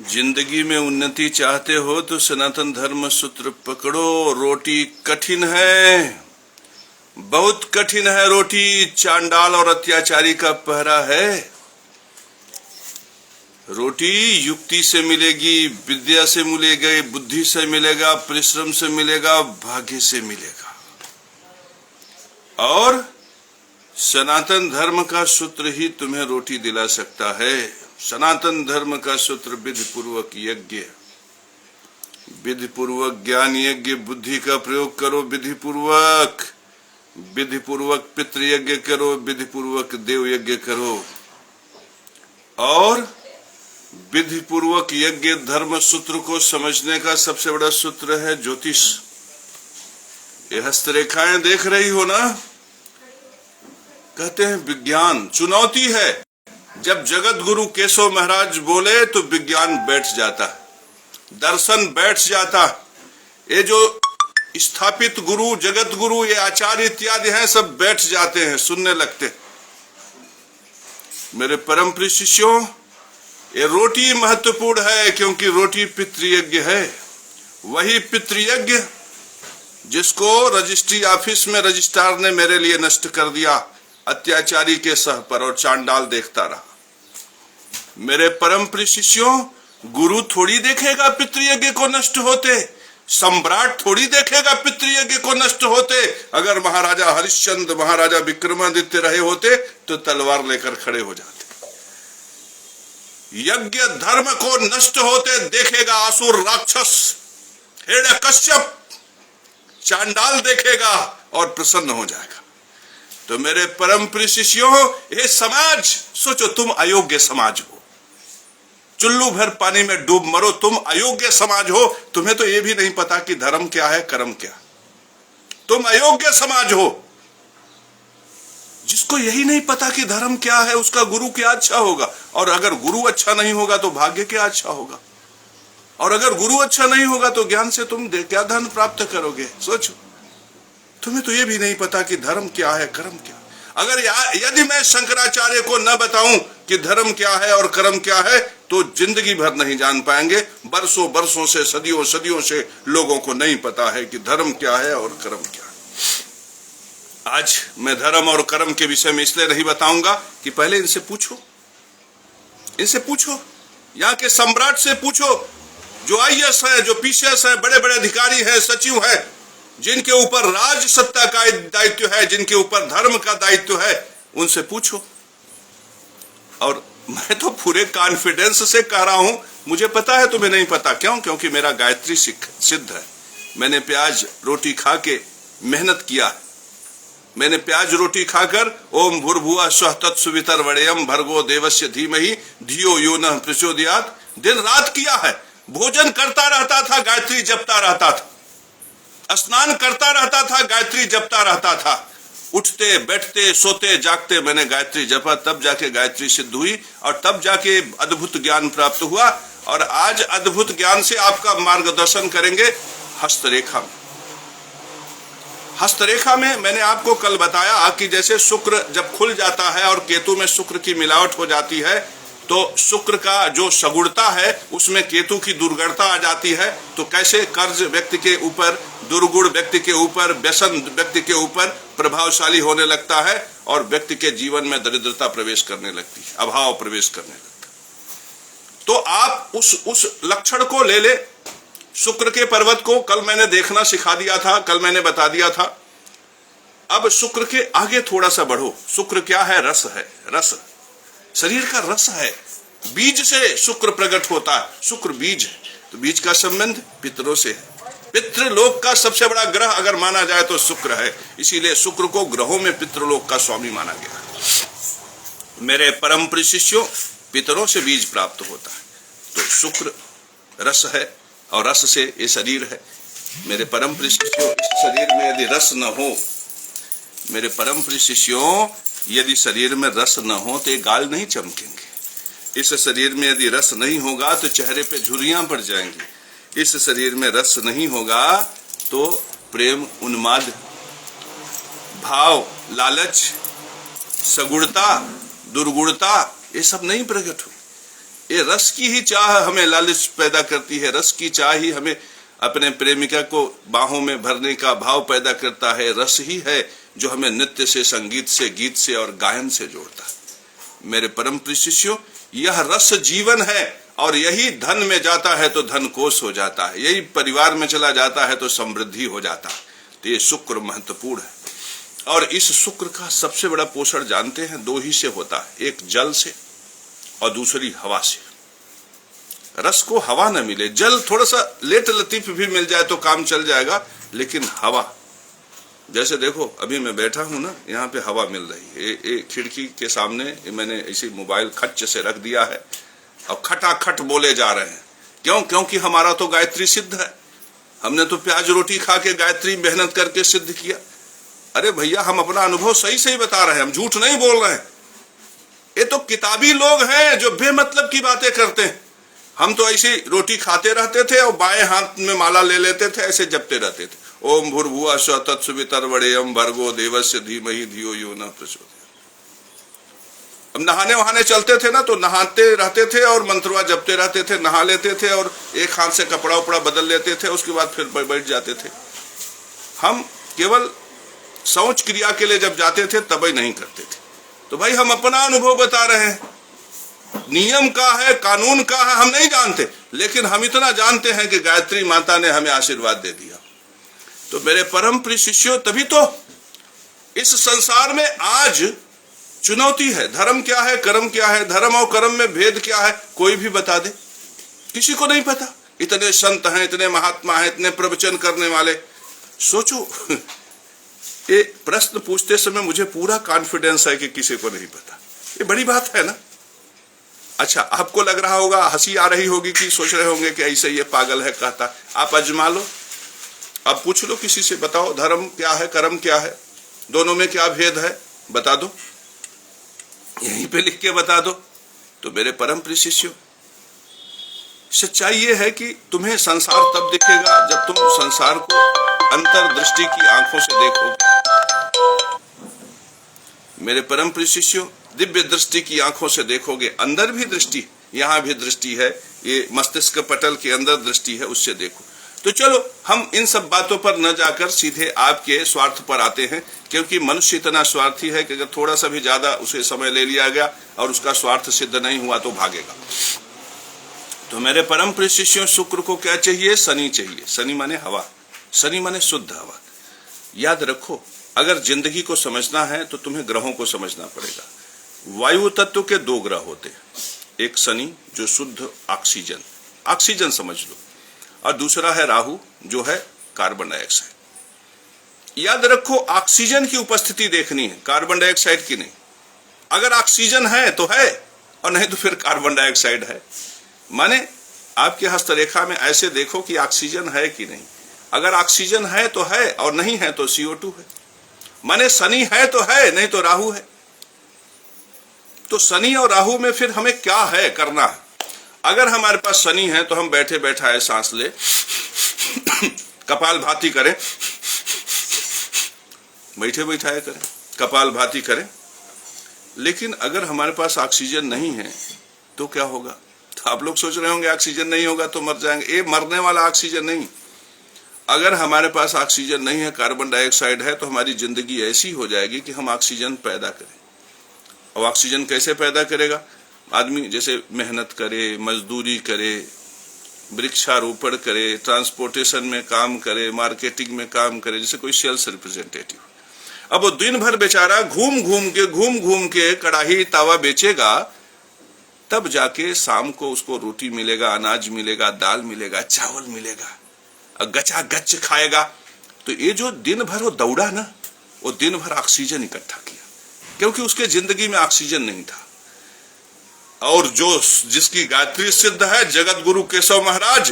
जिंदगी में उन्नति चाहते हो तो सनातन धर्म सूत्र पकड़ो। रोटी कठिन है, बहुत कठिन है रोटी। चांडाल और अत्याचारी का पहरा है। रोटी युक्ति से मिलेगी, विद्या से मिलेगी, बुद्धि से मिलेगा, परिश्रम से मिलेगा, भाग्य से मिलेगा। और सनातन धर्म का सूत्र ही तुम्हें रोटी दिला सकता है। सनातन धर्म का सूत्र विधि पूर्वक यज्ञ, विधि पूर्वक ज्ञान यज्ञ, बुद्धि का प्रयोग करो, विधि पूर्वक पितृ यज्ञ करो, विधि पूर्वक देव यज्ञ करो। और विधि पूर्वक यज्ञ धर्म सूत्र को समझने का सबसे बड़ा सूत्र है ज्योतिष। ये हस्तरेखाएं देख रही हो ना, कहते हैं विज्ञान चुनौती है। जब जगत गुरु केशव महाराज बोले तो विज्ञान बैठ जाता, दर्शन बैठ जाता। ये जो स्थापित गुरु, जगत गुरु, ये आचार्य इत्यादि हैं, सब बैठ जाते हैं, सुनने लगते। मेरे परम प्रिय शिष्यों, ये रोटी महत्वपूर्ण है, क्योंकि रोटी पितृयज्ञ है। वही पितृयज्ञ जिसको रजिस्ट्री ऑफिस में रजिस्ट्रार ने मेरे लिए नष्ट कर दिया, अत्याचारी के सह पर, और चांडाल देखता रहा। मेरे परम प्रिय शिष्यों, गुरु थोड़ी देखेगा पितृयज्ञ को नष्ट होते, सम्राट थोड़ी देखेगा पितृयज्ञ को नष्ट होते। अगर महाराजा हरिश्चंद्र, महाराजा विक्रमादित्य रहे होते तो तलवार लेकर खड़े हो जाते। यज्ञ धर्म को नष्ट होते देखेगा असुर, राक्षस, हिरण्यकश्यप, चांडाल देखेगा और प्रसन्न हो जाएगा। तो मेरे परम प्रिय शिष्यों, ये समाज, सोचो तुम अयोग्य समाज हो, चुल्लू भर पानी में डूब मरो, तुम अयोग्य समाज हो। तुम्हें तो ये भी नहीं पता कि धर्म क्या है, कर्म क्या। तुम अयोग्य समाज हो। जिसको यही नहीं पता कि धर्म क्या है, उसका गुरु क्या अच्छा होगा। और अगर गुरु अच्छा नहीं होगा तो भाग्य क्या अच्छा होगा। और अगर गुरु अच्छा नहीं होगा तो ज्ञान से तुम क्या धन प्राप्त करोगे। सोचो, तुम्हें तो ये भी नहीं पता कि धर्म क्या है, कर्म क्या। अगर यदि मैं शंकराचार्य को न बताऊं कि धर्म क्या है और कर्म क्या है, तो जिंदगी भर नहीं जान पाएंगे। बरसों बरसों से, सदियों सदियों से लोगों को नहीं पता है कि धर्म क्या है और कर्म क्या है। आज मैं धर्म और कर्म के विषय में इसलिए नहीं बताऊंगा कि पहले इनसे पूछो, यहाँ के सम्राट से पूछो, जो आईएएस है, जो पीसीएस है, बड़े बड़े अधिकारी हैं, सचिव है, जिनके ऊपर राज सत्ता का दायित्व है, जिनके ऊपर धर्म का दायित्व है, उनसे पूछो। और मैं तो पूरे कॉन्फिडेंस से कह रहा हूं, मुझे पता है तुम्हें नहीं पता। क्यों? क्योंकि मेरा गायत्री सिद्ध है। मैंने प्याज रोटी खा के मेहनत किया। मैंने प्याज रोटी खाकर ओम भूर्भुवः स्वः तत्सवितुर्वरेण्यं भर्गो देवस्य धीमहि धियो यो नः प्रचोदयात् दिन रात किया है। भोजन करता रहता था, गायत्री जपता रहता था, स्नान करता रहता था, गायत्री जपता रहता था। उठते बैठते सोते जागते मैंने गायत्री जपा, तब जाके गायत्री सिद्ध हुई और तब जाके अद्भुत ज्ञान प्राप्त हुआ। और आज अद्भुत ज्ञान से आपका मार्गदर्शन करेंगे हस्तरेखा में। हस्तरेखा में मैंने आपको कल बताया कि जैसे शुक्र जब खुल जाता है और केतु में शुक्र की मिलावट हो जाती है, तो शुक्र का जो सगुणता है उसमें केतु की दुर्गुणता आ जाती है। तो कैसे कर्ज व्यक्ति के ऊपर, दुर्गुण व्यक्ति के ऊपर, व्यसन व्यक्ति के ऊपर प्रभावशाली होने लगता है और व्यक्ति के जीवन में दरिद्रता प्रवेश करने लगती है, अभाव प्रवेश करने लगता है। तो आप उस लक्षण को ले ले, शुक्र के पर्वत को कल मैंने देखना सिखा दिया था, कल मैंने बता दिया था। अब शुक्र के आगे थोड़ा सा बढ़ो। शुक्र क्या है? रस है। रस शरीर का रस है। बीज से शुक्र प्रकट होता है। शुक्र बीज है, तो बीज का संबंध पितरों से है। पितृलोक का सबसे बड़ा ग्रह अगर माना जाए तो शुक्र है, इसीलिए शुक्र को ग्रहों में पितृलोक का स्वामी माना गया। मेरे परम प्रिय शिष्यों, पितरों से बीज प्राप्त होता है। तो शुक्र रस है और रस से ये शरीर है। मेरे परम प्रिय शिष्यों, इस शरीर में यदि रस न हो, मेरे परम प्रिय शिष्यों, यदि शरीर में रस न हो तो ये गाल नहीं चमकेंगे। इस शरीर में यदि रस नहीं होगा तो चेहरे पे झुर्रियां पड़ जाएंगी। इस शरीर में रस नहीं होगा तो प्रेम, उन्माद, भाव, लालच, सगुणता, दुर्गुणता, ये सब नहीं प्रकट हो। ये रस की ही चाह हमें लालच पैदा करती है, रस की चाह ही हमें अपने प्रेमिका को बाहों में भरने का भाव पैदा करता है। रस ही है जो हमें नृत्य से, संगीत से, गीत से और गायन से जोड़ता है। मेरे परम प्रिय शिष्यों, यह रस जीवन है और यही धन में जाता है तो धन कोश हो जाता है, यही परिवार में चला जाता है तो समृद्धि हो जाता है। तो ये शुक्र महत्वपूर्ण है और इस शुक्र का सबसे बड़ा पोषण जानते हैं दो ही से होता है, एक जल से और दूसरी हवा से। रस को हवा न मिले, जल थोड़ा सा लेट लतीफ भी मिल जाए तो काम चल जाएगा, लेकिन हवा, जैसे देखो अभी मैं बैठा हूं ना, यहाँ पे हवा मिल रही है, ये खिड़की के सामने मैंने इसी मोबाइल खच्च से रख दिया है और खटाखट बोले जा रहे हैं। क्यों? क्योंकि हमारा तो गायत्री सिद्ध है, हमने तो प्याज रोटी खा के गायत्री मेहनत करके सिद्ध किया। अरे भैया, हम अपना अनुभव सही सही बता रहे हैं, हम झूठ नहीं बोल रहे हैं। ये तो किताबी लोग हैं जो बेमतलब की बातें करते हैं। हम तो ऐसी रोटी खाते रहते थे और बाएं हाथ में माला ले लेते थे, ऐसे जपते रहते थे, ओम भूर्भुवः स्वः तत्सवितुर्वरेण्यं भर्गो देवस्य धीमहि धियो यो न प्रचोदयात्। अब नहाने वहाने चलते थे ना, तो नहाते रहते थे और मंत्रवा जपते रहते थे, नहा लेते थे और एक हाथ से कपड़ा उपड़ा बदल लेते थे, उसके बाद फिर बैठ जाते थे। हम केवल शौच क्रिया के लिए जब जाते थे तब ही नहीं करते थे। तो भाई, हम अपना अनुभव बता रहे हैं, नियम का है, कानून का है, हम नहीं जानते, लेकिन हम इतना जानते हैं कि गायत्री माता ने हमें आशीर्वाद दे दिया। तो मेरे परम प्रिय शिष्यों, तभी तो इस संसार में आज चुनौती है। धर्म क्या है, कर्म क्या है, धर्म और कर्म में भेद क्या है, कोई भी बता दे, किसी को नहीं पता। इतने संत हैं, इतने महात्मा हैं, इतने प्रवचन करने वाले। सोचो, ये प्रश्न पूछते समय मुझे पूरा कॉन्फिडेंस है कि किसी को नहीं पता। ये बड़ी बात है ना। अच्छा, आपको लग रहा होगा, हंसी आ रही होगी कि सोच रहे होंगे कि ऐसे ये पागल है कहता। आप अजमा लो, अब पूछ लो किसी से, बताओ धर्म क्या है, कर्म क्या है, दोनों में क्या भेद है, बता दो, यहीं पे लिख के बता दो। तो मेरे परम प्रिय शिष्यों, सच्चाई ये है कि तुम्हें संसार तब दिखेगा जब तुम संसार को अंतर्दृष्टि की आंखों से देखोगे। मेरे परम प्रिय शिष्यों, दिव्य दृष्टि की आंखों से देखोगे। अंदर भी दृष्टि, यहाँ भी दृष्टि है, ये मस्तिष्क पटल के अंदर दृष्टि है, उससे देखो। तो चलो, हम इन सब बातों पर न जाकर सीधे आपके स्वार्थ पर आते हैं, क्योंकि मनुष्य इतना स्वार्थी है कि अगर थोड़ा सा भी ज्यादा उसे समय ले लिया गया और उसका स्वार्थ सिद्ध नहीं हुआ तो भागेगा। तो मेरे परम प्रिय शिष्यों, शुक्र को क्या चाहिए? शनि चाहिए। शनि माने हवा, शनि माने शुद्ध हवा। याद रखो, अगर जिंदगी को समझना है तो तुम्हें ग्रहों को समझना पड़ेगा। वायु तत्व के दो ग्रह होते हैं, एक शनि जो शुद्ध ऑक्सीजन, ऑक्सीजन समझ लो, और दूसरा है राहु जो है कार्बन डाइऑक्साइड। याद रखो, ऑक्सीजन की उपस्थिति देखनी है, कार्बन डाइऑक्साइड की नहीं। अगर ऑक्सीजन है तो है और नहीं तो फिर कार्बन डाइऑक्साइड है। माने आपके हस्तरेखा में ऐसे देखो कि ऑक्सीजन है कि नहीं। अगर ऑक्सीजन है तो है और नहीं है तो CO2 है। माने शनि है तो है, नहीं तो राहु है। तो शनि और राहु में फिर हमें क्या है करना है? अगर हमारे पास शनि है तो हम बैठे बैठाए सांस ले, कपाल भाती करें, बैठे बैठाए करें, कपाल भाती करें। लेकिन अगर हमारे पास ऑक्सीजन नहीं है तो क्या होगा? तो आप लोग सोच रहे होंगे ऑक्सीजन नहीं होगा तो मर जाएंगे। ये मरने वाला ऑक्सीजन नहीं। अगर हमारे पास ऑक्सीजन नहीं है, कार्बन डाइऑक्साइड है, तो हमारी जिंदगी ऐसी हो जाएगी कि हम ऑक्सीजन पैदा करें। और ऑक्सीजन कैसे पैदा करेगा? आदमी जैसे मेहनत करे, मजदूरी करे, वृक्षारोपण करे, ट्रांसपोर्टेशन में काम करे, मार्केटिंग में काम करे, जैसे कोई सेल्स रिप्रेजेंटेटिव। अब वो दिन भर बेचारा घूम घूम के कड़ाही तावा बेचेगा, तब जाके शाम को उसको रोटी मिलेगा, अनाज मिलेगा, दाल मिलेगा, चावल मिलेगा, गचा गच खाएगा। तो ये जो दिन भर वो दौड़ा ना, वो दिन भर ऑक्सीजन इकट्ठा किया, क्योंकि उसके जिंदगी में ऑक्सीजन नहीं था। और जो जिसकी गायत्री सिद्ध है, जगत गुरु केशव महाराज,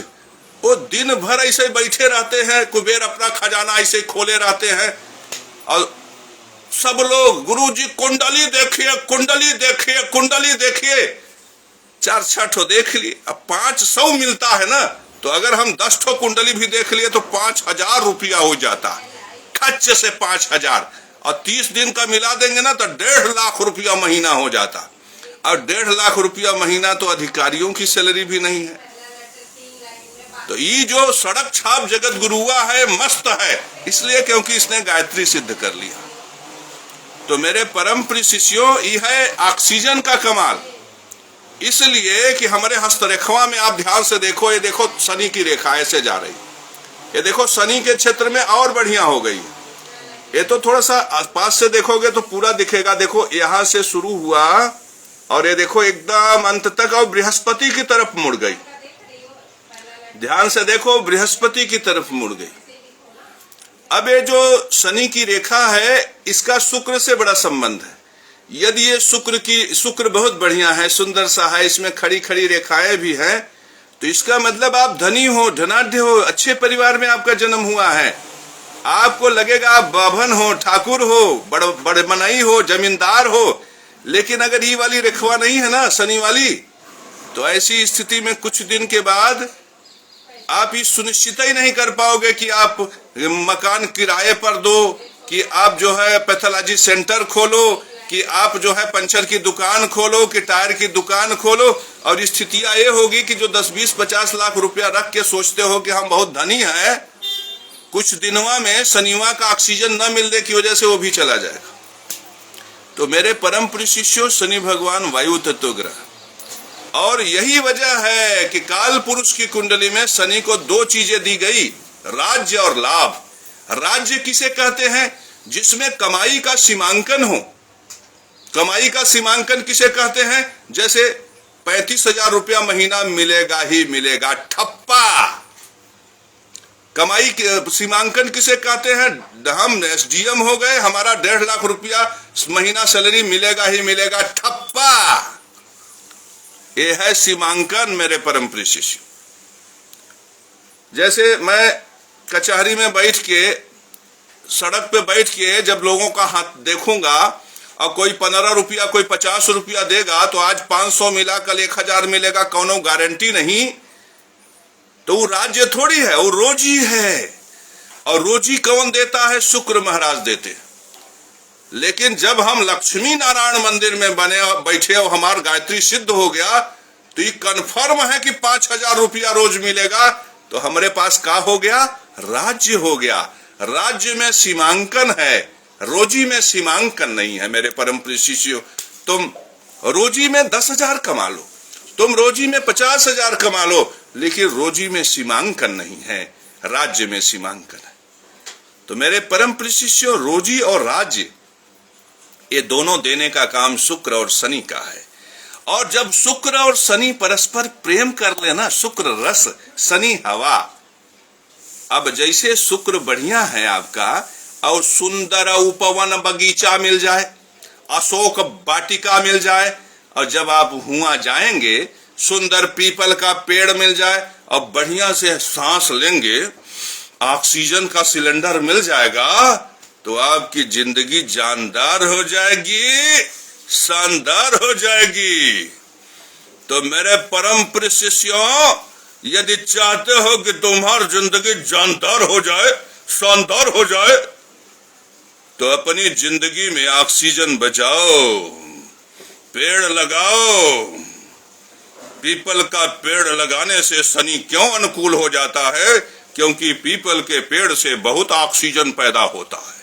वो दिन भर ऐसे बैठे रहते हैं, कुबेर अपना खजाना ऐसे खोले रहते हैं और सब लोग, गुरु जी कुंडली देखिए, कुंडली देखिए, कुंडली देखिए। 4-6 ठो देख लिए, अब 500 मिलता है ना, तो अगर हम 10 ठो कुंडली भी देख लिए तो 5000 रुपया हो जाता है, खच्च से 5000। और 30 दिन का मिला देंगे ना तो 1.5 लाख रुपया महीना हो जाता। और 1.5 लाख रुपया महीना तो अधिकारियों की सैलरी भी नहीं है। तो ये जो सड़क छाप जगत गुरुआ है मस्त है, इसलिए क्योंकि इसने गायत्री सिद्ध कर लिया। तो मेरे परम प्रिय शिष्यों, ये है ऑक्सीजन का कमाल। इसलिए कि हमारे हस्तरेखवा में आप ध्यान से देखो, ये देखो शनि की रेखा ऐसे जा रही, ये देखो शनि के क्षेत्र में और बढ़िया हो गई। ये तो थोड़ा सा पास से देखोगे तो पूरा दिखेगा। देखो यहां से शुरू हुआ और ये देखो एकदम अंत तक और बृहस्पति की तरफ मुड़ गई। ध्यान से देखो, बृहस्पति की तरफ मुड़ गई। अब ये जो शनि की रेखा है, इसका शुक्र से बड़ा संबंध है। यदि ये शुक्र बहुत बढ़िया है, सुंदर सा है, इसमें खड़ी खड़ी रेखाएं भी हैं, तो इसका मतलब आप धनी हो, धनाढ्य हो, अच्छे परिवार में आपका जन्म हुआ है। आपको लगेगा आप बाभन हो, ठाकुर हो, बड़े मनई हो, जमींदार हो। लेकिन अगर ये वाली रेखवा नहीं है ना, शनि वाली, तो ऐसी स्थिति में कुछ दिन के बाद आप ये सुनिश्चित ही नहीं कर पाओगे कि आप मकान किराए पर दो, कि आप जो है पैथोलॉजी सेंटर खोलो, कि आप जो है पंचर की दुकान खोलो, कि टायर की दुकान खोलो। और स्थितियां ये होगी कि जो 10, 20, 50 लाख रुपया रख के सोचते हो कि हम बहुत धनी हैं, कुछ दिनों में शनिवार का ऑक्सीजन न मिलने की वजह से वो भी चला जाएगा। तो मेरे परम प्रिय शिष्यों, शनि भगवान वायु तत्व ग्रह, और यही वजह है कि काल पुरुष की कुंडली में शनि को 2 चीजें दी गई, राज्य और लाभ। राज्य किसे कहते हैं? जिसमें कमाई का सीमांकन हो। कमाई का सीमांकन किसे कहते हैं? जैसे 35,000 रुपया महीना मिलेगा ही मिलेगा, ठप्पा। कमाई के सीमांकन किसे कहते हैं? हम एसडीएम हो गए, हमारा 1.5 लाख रुपया महीना सैलरी मिलेगा ही मिलेगा, ठप्पा। ये है सीमांकन मेरे परम प्रिय शिष्य। जैसे मैं कचहरी में बैठ के, सड़क पे बैठ के जब लोगों का हाथ देखूंगा और कोई 15 रुपया, कोई 50 रुपया देगा, तो आज 500 मिला, कल 1000 मिलेगा, कोनो गारंटी नहीं। तो वो राज्य थोड़ी है, वो रोजी है। और रोजी कौन देता है? शुक्र महाराज देते हैं। लेकिन जब हम लक्ष्मी नारायण मंदिर में बने और बैठे और हमारा गायत्री सिद्ध हो गया, तो ये कन्फर्म है कि 5000 रुपया रोज मिलेगा, तो हमारे पास क्या हो गया? राज्य हो गया। राज्य में सीमांकन है, रोजी में सीमांकन नहीं है। मेरे परम प्रिय शिष्यों, तुम रोजी में 10,000 कमा लो, तुम रोजी में 50,000 कमा लो, लेकिन रोजी में सीमांकन नहीं है, राज्य में सीमांकन है। तो मेरे परम प्रिय शिष्यों, रोजी और राज्य ये दोनों देने का काम शुक्र और शनि का है। और जब शुक्र और शनि परस्पर प्रेम कर लेना, शुक्र रस, शनि हवा। अब जैसे शुक्र बढ़िया है आपका, और सुंदर उपवन बगीचा मिल जाए, अशोक वाटिका मिल जाए, और जब आप हुआ जाएंगे, सुंदर पीपल का पेड़ मिल जाए, और बढ़िया से सांस लेंगे, ऑक्सीजन का सिलेंडर मिल जाएगा, तो आपकी जिंदगी जानदार हो जाएगी, शानदार हो जाएगी। तो मेरे परम प्रिय शिष्यों, यदि चाहते हो कि तुम्हारी जिंदगी जानदार हो जाए, शानदार हो जाए, तो अपनी जिंदगी में ऑक्सीजन बचाओ, पेड़ लगाओ। पीपल का पेड़ लगाने से शनि क्यों अनुकूल हो जाता है? क्योंकि पीपल के पेड़ से बहुत ऑक्सीजन पैदा होता है।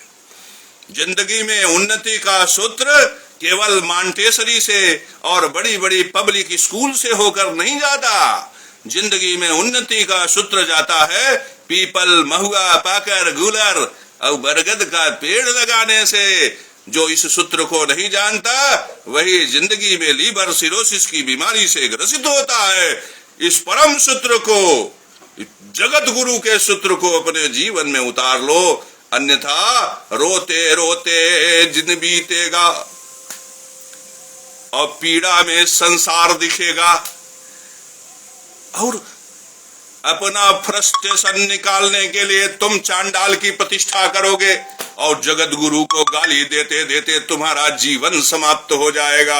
जिंदगी में उन्नति का सूत्र केवल मांटेसरी से और बड़ी बड़ी पब्लिक स्कूल से होकर नहीं जाता। जिंदगी में उन्नति का सूत्र जाता है पीपल, महुआ, पाकर, गुलर और बरगद का पेड़ लगाने से। जो इस सूत्र को नहीं जानता, वही जिंदगी में लीवर सिरोसिस की बीमारी से ग्रसित होता है। इस परम सूत्र को, जगत गुरु के सूत्र को अपने जीवन में उतार लो, अन्यथा रोते रोते दिन बीतेगा और पीड़ा में संसार दिखेगा। और अपना फ्रस्ट्रेशन निकालने के लिए तुम चांडाल की प्रतिष्ठा करोगे और जगत गुरु को गाली देते देते तुम्हारा जीवन समाप्त हो जाएगा।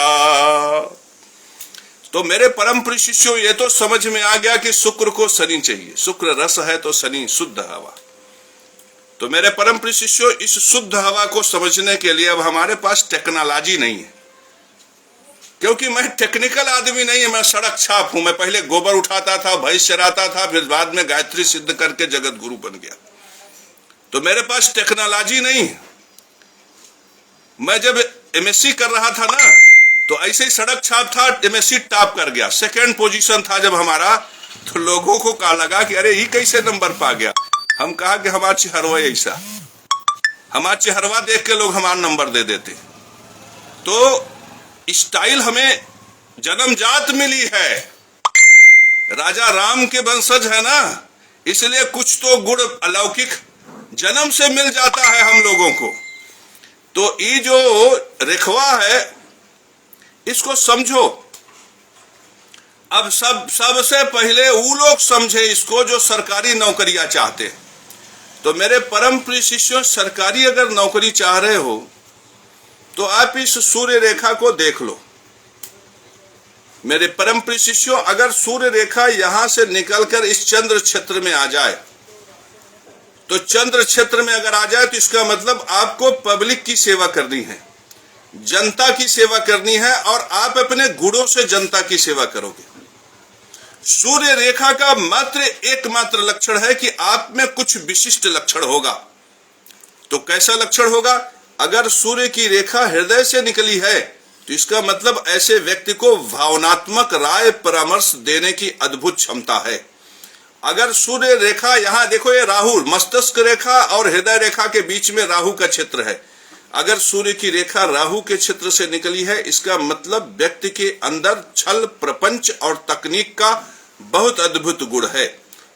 तो मेरे परम प्रिय शिष्यों, ये तो समझ में आ गया कि शुक्र को शनि चाहिए। शुक्र रस है तो शनि शुद्ध हवा। तो मेरे परम प्रिय शिष्यों, इस शुद्ध हवा को समझने के लिए अब हमारे पास टेक्नोलॉजी नहीं है। क्योंकि मैं टेक्निकल आदमी नहीं, मैं सड़क छाप हूं। मैं पहले गोबर उठाता था, भैंस चराता था, फिर बाद में गायत्री सिद्ध करके जगत गुरु बन गया। तो मेरे पास टेक्नोलॉजी नहीं। मैं जब एमएससी कर रहा था ना, तो ऐसे ही सड़क छाप था, एमएससी टॉप कर गया, सेकंड पोजीशन था जब हमारा। तो लोगों को कहा लगा कि अरे ये कैसे नंबर पा गया। हम कहा कि हमारा चेहरवा ऐसा, हमारा चेहरवा देख के लोग हमारा नंबर दे देते। तो स्टाइल हमें जन्मजात मिली है, राजा राम के वंशज है ना, इसलिए कुछ तो गुण अलौकिक जन्म से मिल जाता है हम लोगों को। तो ये जो रेखवा है इसको समझो। अब सबसे पहले वो लोग समझे इसको जो सरकारी नौकरियां चाहते हैं। तो मेरे परम प्रिय शिष्यों, सरकारी अगर नौकरी चाह रहे हो तो आप इस सूर्य रेखा को देख लो। मेरे परम प्रिय शिष्यों, अगर सूर्य रेखा यहां से निकलकर इस चंद्र क्षेत्र में आ जाए, तो चंद्र क्षेत्र में अगर आ जाए तो इसका मतलब आपको पब्लिक की सेवा करनी है, जनता की सेवा करनी है, और आप अपने गुणों से जनता की सेवा करोगे। सूर्य रेखा का मात्र एकमात्र लक्षण है कि आप में कुछ विशिष्ट लक्षण होगा। तो कैसा लक्षण होगा? अगर सूर्य की रेखा हृदय से निकली है तो इसका मतलब ऐसे व्यक्ति को भावनात्मक राय परामर्श देने की अद्भुत क्षमता है। अगर सूर्य रेखा, यहां देखो ये राहु, मस्तिष्क रेखा और हृदय रेखा के बीच में राहु का क्षेत्र है। अगर सूर्य की रेखा राहु के क्षेत्र से निकली है, इसका मतलब व्यक्ति के अंदर छल, प्रपंच और तकनीक का बहुत अद्भुत गुण है।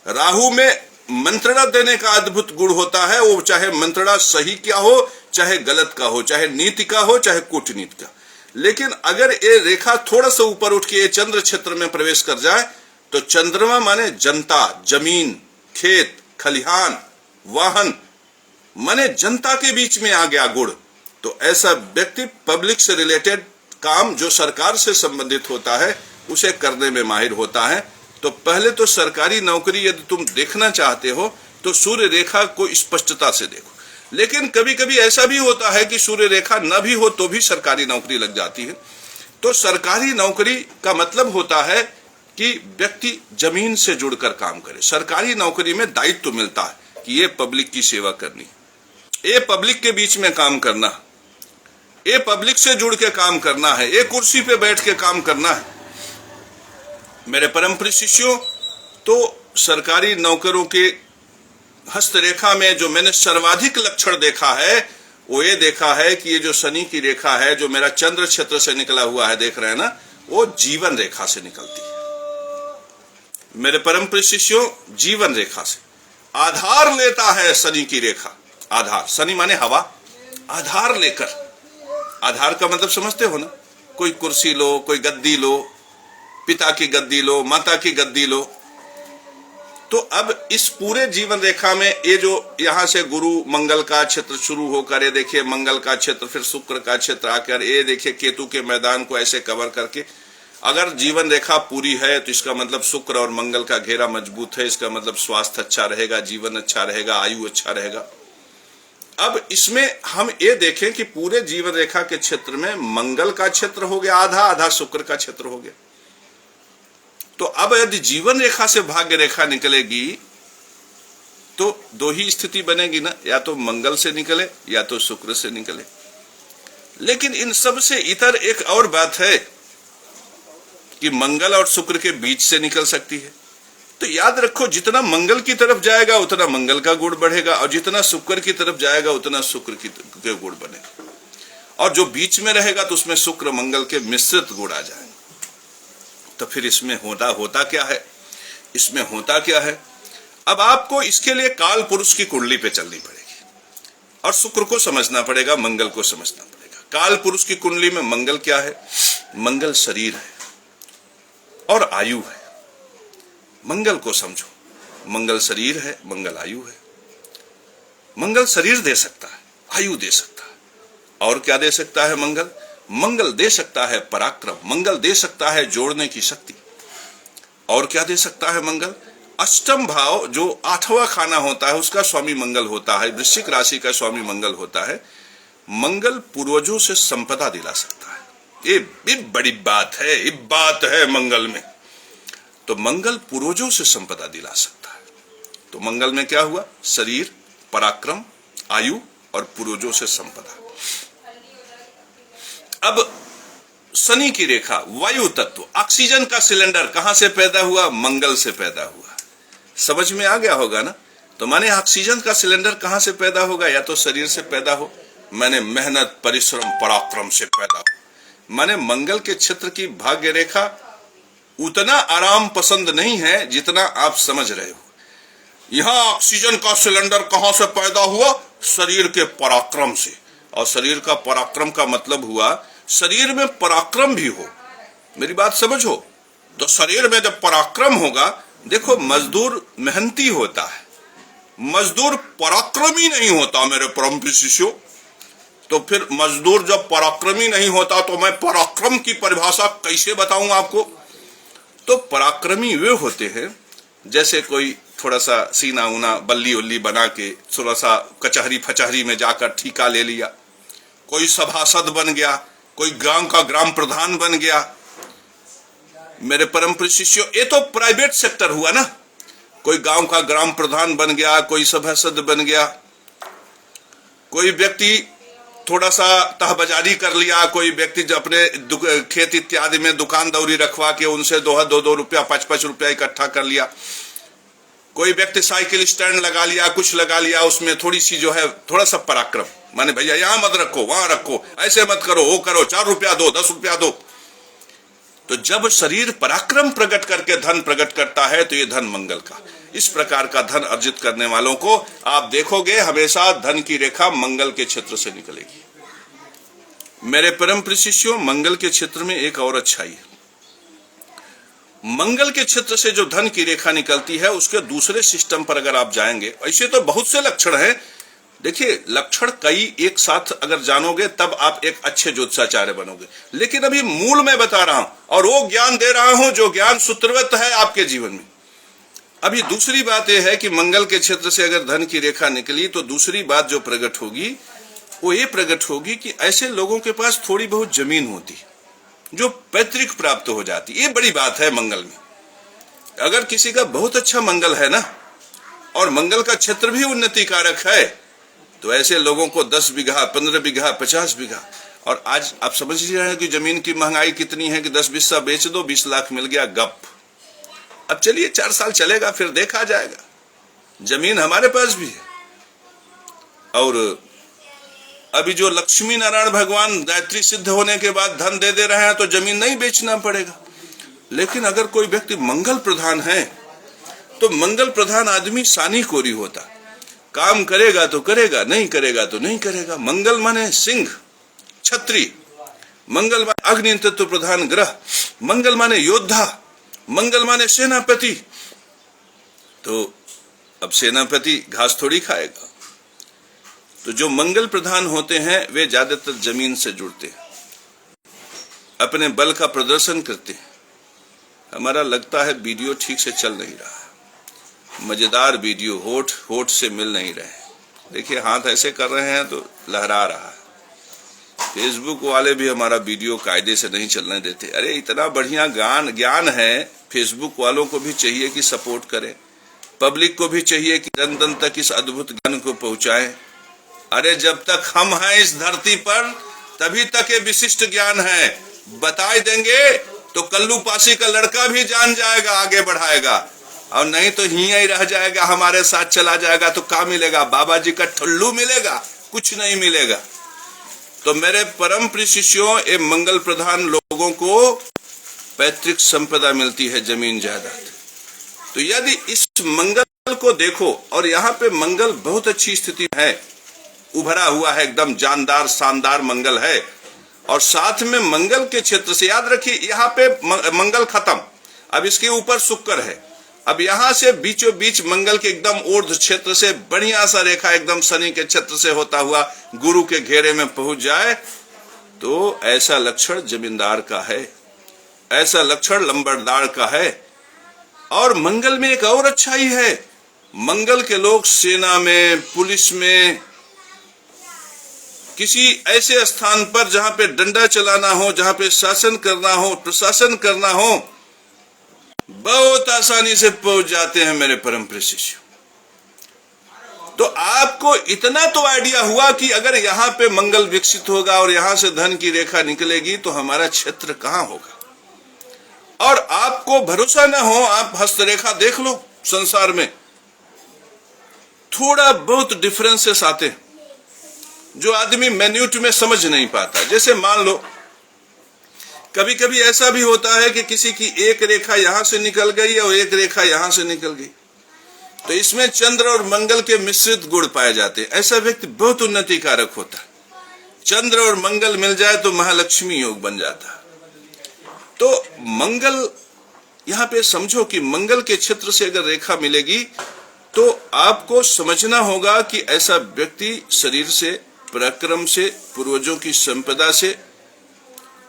राहु में मंत्रणा देने का अद्भुत गुण होता है। वो चाहे मंत्रणा सही क्या हो, चाहे गलत का हो, चाहे नीति का हो, चाहे कूटनीति का। लेकिन अगर ये रेखा थोड़ा सा ऊपर उठ के चंद्र क्षेत्र में प्रवेश कर जाए तो चंद्रमा माने जनता, जमीन, खेत, खलिहान, वाहन, माने जनता के बीच में आ गया गुण। तो ऐसा व्यक्ति पब्लिक से रिलेटेड काम जो सरकार से संबंधित होता है उसे करने में माहिर होता है। तो पहले तो सरकारी नौकरी यदि तुम देखना चाहते हो तो सूर्य रेखा को स्पष्टता से देखो। लेकिन कभी कभी ऐसा भी होता है कि सूर्य रेखा न भी हो तो भी सरकारी नौकरी लग जाती है। तो सरकारी नौकरी का मतलब होता है कि व्यक्ति जमीन से जुड़कर काम करे। सरकारी नौकरी में दायित्व मिलता है कि ये पब्लिक की सेवा करनी, ये पब्लिक के बीच में काम करना, ये पब्लिक से जुड़ के काम करना है, ये कुर्सी पे बैठ के काम करना है। मेरे परम प्रिय शिष्यों, तो सरकारी नौकरों के हस्तरेखा में जो मैंने सर्वाधिक लक्षण देखा है वो ये देखा है कि ये जो शनि की रेखा है जो मेरा चंद्र क्षेत्र से निकला हुआ है, देख रहे हैं ना, वो जीवन रेखा से निकलती है। मेरे परम प्रिय शिष्यों, जीवन रेखा से आधार लेता है शनि की रेखा। आधार, शनि माने हवा, आधार लेकर। आधार का मतलब समझते हो ना? कोई कुर्सी लो, कोई गद्दी लो, पिता की गद्दी लो, माता की गद्दी लो। तो अब इस पूरे जीवन रेखा में ये जो यहां से गुरु मंगल का क्षेत्र शुरू होकर, ये देखिए मंगल का क्षेत्र, फिर शुक्र का क्षेत्र आकर, ये देखिए केतु के मैदान को ऐसे कवर करके, अगर जीवन रेखा पूरी है तो इसका मतलब शुक्र और मंगल का घेरा मजबूत है। इसका मतलब स्वास्थ्य अच्छा रहेगा, जीवन अच्छा रहेगा, आयु अच्छा रहेगा। अब इसमें हम ये देखें कि पूरे जीवन रेखा के क्षेत्र में मंगल का क्षेत्र हो गया आधा, आधा शुक्र का क्षेत्र हो गया। तो अब यदि जीवन रेखा से भाग्य रेखा निकलेगी तो दो ही स्थिति बनेगी ना, या तो मंगल से निकले या तो शुक्र से निकले। लेकिन इन सब से इतर एक और बात है कि मंगल और शुक्र के बीच से निकल सकती है। तो याद रखो, जितना मंगल की तरफ जाएगा उतना मंगल का गुण बढ़ेगा, और जितना शुक्र की तरफ जाएगा उतना शुक्र के गुण बनेगा, और जो बीच में रहेगा तो उसमें शुक्र मंगल के मिश्रित गुण आ जाएंगे। तो फिर इसमें होता क्या है? इसमें होता क्या है? अब आपको इसके लिए काल पुरुष की कुंडली पे चलनी पड़ेगी और शुक्र को समझना पड़ेगा, मंगल को समझना पड़ेगा। काल पुरुष की कुंडली में मंगल क्या है? मंगल शरीर है और आयु है। मंगल को समझो, मंगल शरीर है, मंगल आयु है। मंगल शरीर दे सकता है, आयु दे सकता है, और क्या दे सकता है मंगल? मंगल दे सकता है पराक्रम, मंगल दे सकता है जोड़ने की शक्ति। और क्या दे सकता है मंगल? अष्टम भाव जो 8वां खाना होता है उसका स्वामी मंगल होता है, वृश्चिक राशि का स्वामी मंगल होता है। मंगल पूर्वजों से संपदा दिला सकता है। ये बड़ी बात है, ये बात है मंगल में। तो मंगल पूर्वजों से संपदा दिला सकता है। तो मंगल में क्या हुआ? शरीर, पराक्रम, आयु और पूर्वजों से संपदा। अब शनि की रेखा, वायु तत्व, ऑक्सीजन का सिलेंडर कहां से पैदा हुआ? मंगल से पैदा हुआ। समझ में आ गया होगा ना? तो माने ऑक्सीजन का सिलेंडर कहां से पैदा होगा? या तो शरीर से पैदा हो, माने मेहनत, परिश्रम, पराक्रम से पैदा हो। माने मंगल के क्षेत्र की भाग्य रेखा उतना आराम पसंद नहीं है जितना आप समझ रहे हो। यहां ऑक्सीजन का सिलेंडर कहां से पैदा हुआ? शरीर के पराक्रम से। और शरीर का पराक्रम का मतलब हुआ शरीर में पराक्रम भी हो। मेरी बात समझो। तो शरीर में जब पराक्रम होगा, देखो मजदूर मेहनती होता है, मजदूर पराक्रमी नहीं होता मेरे परम शिष्यों। तो फिर मजदूर जब पराक्रमी नहीं होता तो मैं पराक्रम की परिभाषा कैसे बताऊं आपको? तो पराक्रमी वे होते हैं जैसे कोई थोड़ा सा सीना उना बल्ली उल्ली बना के थोड़ा सा कचहरी फचहरी में जाकर ठीका ले लिया, कोई सभासद बन गया, कोई गांव का ग्राम प्रधान बन गया। मेरे परम शिष्यों, ये तो प्राइवेट सेक्टर हुआ ना। कोई गांव का ग्राम प्रधान बन गया, कोई सभासद बन गया, कोई व्यक्ति थोड़ा सा तहबाजारी कर लिया, कोई व्यक्ति जो अपने खेत इत्यादि में दुकान दौरी रखवा के उनसे 2 रुपया 5 रुपया इकट्ठा कर लिया, कोई व्यक्ति साइकिल स्टैंड लगा लिया, कुछ लगा लिया, उसमें थोड़ी सी जो है थोड़ा सा पराक्रम, माने भैया यहां मत रखो, वहां रखो, ऐसे मत करो, वो करो, 4 रुपया दो, 10 रुपया दो। तो जब शरीर पराक्रम प्रकट करके धन प्रकट करता है तो ये धन मंगल का। इस प्रकार का धन अर्जित करने वालों को आप देखोगे हमेशा धन की रेखा मंगल के क्षेत्र से निकलेगी। मेरे परम शिष्यों, मंगल के क्षेत्र में एक और अच्छाई है। मंगल के क्षेत्र से जो धन की रेखा निकलती है उसके दूसरे सिस्टम पर अगर आप जाएंगे, ऐसे तो बहुत से लक्षण हैं। देखिए, लक्षण कई एक साथ अगर जानोगे तब आप एक अच्छे ज्योतिषाचार्य बनोगे। लेकिन अभी मूल मैं बता रहा हूं और वो ज्ञान दे रहा हूं जो ज्ञान सूत्रवत है आपके जीवन में। अभी दूसरी बात यह है कि मंगल के क्षेत्र से अगर धन की रेखा निकली तो दूसरी बात जो प्रकट होगी वो ये प्रकट होगी कि ऐसे लोगों के पास थोड़ी बहुत जमीन होती जो पैतृक प्राप्त हो जाती। ये बड़ी बात है मंगल में। अगर किसी का बहुत अच्छा मंगल है ना और मंगल का क्षेत्र भी उन्नति कारक है तो ऐसे लोगों को 10 बीघा, 15 बीघा, 50 बीघा, और आज आप समझ ही रहे हैं कि जमीन की महंगाई कितनी है कि 10 बिस्सा बेच दो, 20 लाख मिल गया, गप। अब चलिए 4 साल चलेगा, फिर देखा जाएगा। जमीन हमारे पास भी है। और अभी जो लक्ष्मी नारायण भगवान गायत्री सिद्ध होने के बाद धन दे रहे हैं तो जमीन नहीं बेचना पड़ेगा। लेकिन अगर कोई व्यक्ति मंगल प्रधान है तो मंगल प्रधान आदमी सानी कोरी होता, काम करेगा तो करेगा, नहीं करेगा तो नहीं करेगा। मंगल माने सिंह, छत्री, मंगल माने अग्नि तत्व प्रधान ग्रह, मंगल माने योद्धा, मंगल माने सेनापति। तो अब सेनापति घास थोड़ी खाएगा। तो जो मंगल प्रधान होते हैं वे ज्यादातर जमीन से जुड़ते हैं, अपने बल का प्रदर्शन करते हैं। हमारा लगता है वीडियो ठीक से चल नहीं रहा है, मजेदार वीडियो, होठ होठ से मिल नहीं रहे। देखिए हाथ ऐसे कर रहे हैं तो लहरा रहा है। फेसबुक वाले भी हमारा वीडियो कायदे से नहीं चलने देते। अरे इतना बढ़िया ज्ञान है, फेसबुक वालों को भी चाहिए कि सपोर्ट करें, पब्लिक को भी चाहिए कि जन जन तक इस अद्भुत ज्ञान को पहुंचाएं। अरे जब तक हम हैं इस धरती पर तभी तक ये विशिष्ट ज्ञान है। बता देंगे तो कल्लू पासी का लड़का भी जान जाएगा, आगे बढ़ाएगा, और नहीं तो ही रह जाएगा, हमारे साथ चला जाएगा। तो क्या मिलेगा? बाबा जी का ठुल्लू मिलेगा, कुछ नहीं मिलेगा। तो मेरे परम प्रिय शिष्यों, ये मंगल प्रधान लोगों को पैतृक संपदा मिलती है, जमीन जायदाद। तो यदि इस मंगल को देखो, और यहाँ पे मंगल बहुत अच्छी स्थिति है, उभरा हुआ है, एकदम जानदार शानदार मंगल है। और साथ में मंगल के क्षेत्र से याद रखिए, यहाँ पे मंगल खत्म, अब इसके ऊपर शुक्र है। अब यहां से बीचों बीच मंगल के एकदम ऊर्ध्व क्षेत्र से बढ़िया सा रेखा एकदम शनि के क्षेत्र से होता हुआ गुरु के घेरे में पहुंच जाए तो ऐसा लक्षण जमींदार का है, ऐसा लक्षण लंबरदार का है। और मंगल में एक और अच्छाई है, मंगल के लोग सेना में, पुलिस में, किसी ऐसे स्थान पर जहां पे डंडा चलाना हो, जहां पे शासन करना हो, प्रशासन करना हो, बहुत आसानी से पहुंच जाते हैं मेरे परम प्रिय शिष्य। तो आपको इतना तो आइडिया हुआ कि अगर यहां पे मंगल विकसित होगा और यहां से धन की रेखा निकलेगी तो हमारा क्षेत्र कहां होगा। और आपको भरोसा ना हो, आप हस्तरेखा देख लो, संसार में थोड़ा बहुत डिफरेंसेस आते हैं जो आदमी मिनट में समझ नहीं पाता। जैसे मान लो कभी कभी ऐसा भी होता है कि किसी की एक रेखा यहां से निकल गई और एक रेखा यहां से निकल गई, तो इसमें चंद्र और मंगल के मिश्रित गुण पाए जाते हैं। ऐसा व्यक्ति बहुत उन्नति कारक होता है। चंद्र और मंगल मिल जाए तो महालक्ष्मी योग बन जाता है। तो मंगल, यहां पे समझो कि मंगल के क्षेत्र से अगर रेखा मिलेगी तो आपको समझना होगा कि ऐसा व्यक्ति शरीर से, पराक्रम से, पूर्वजों की संपदा से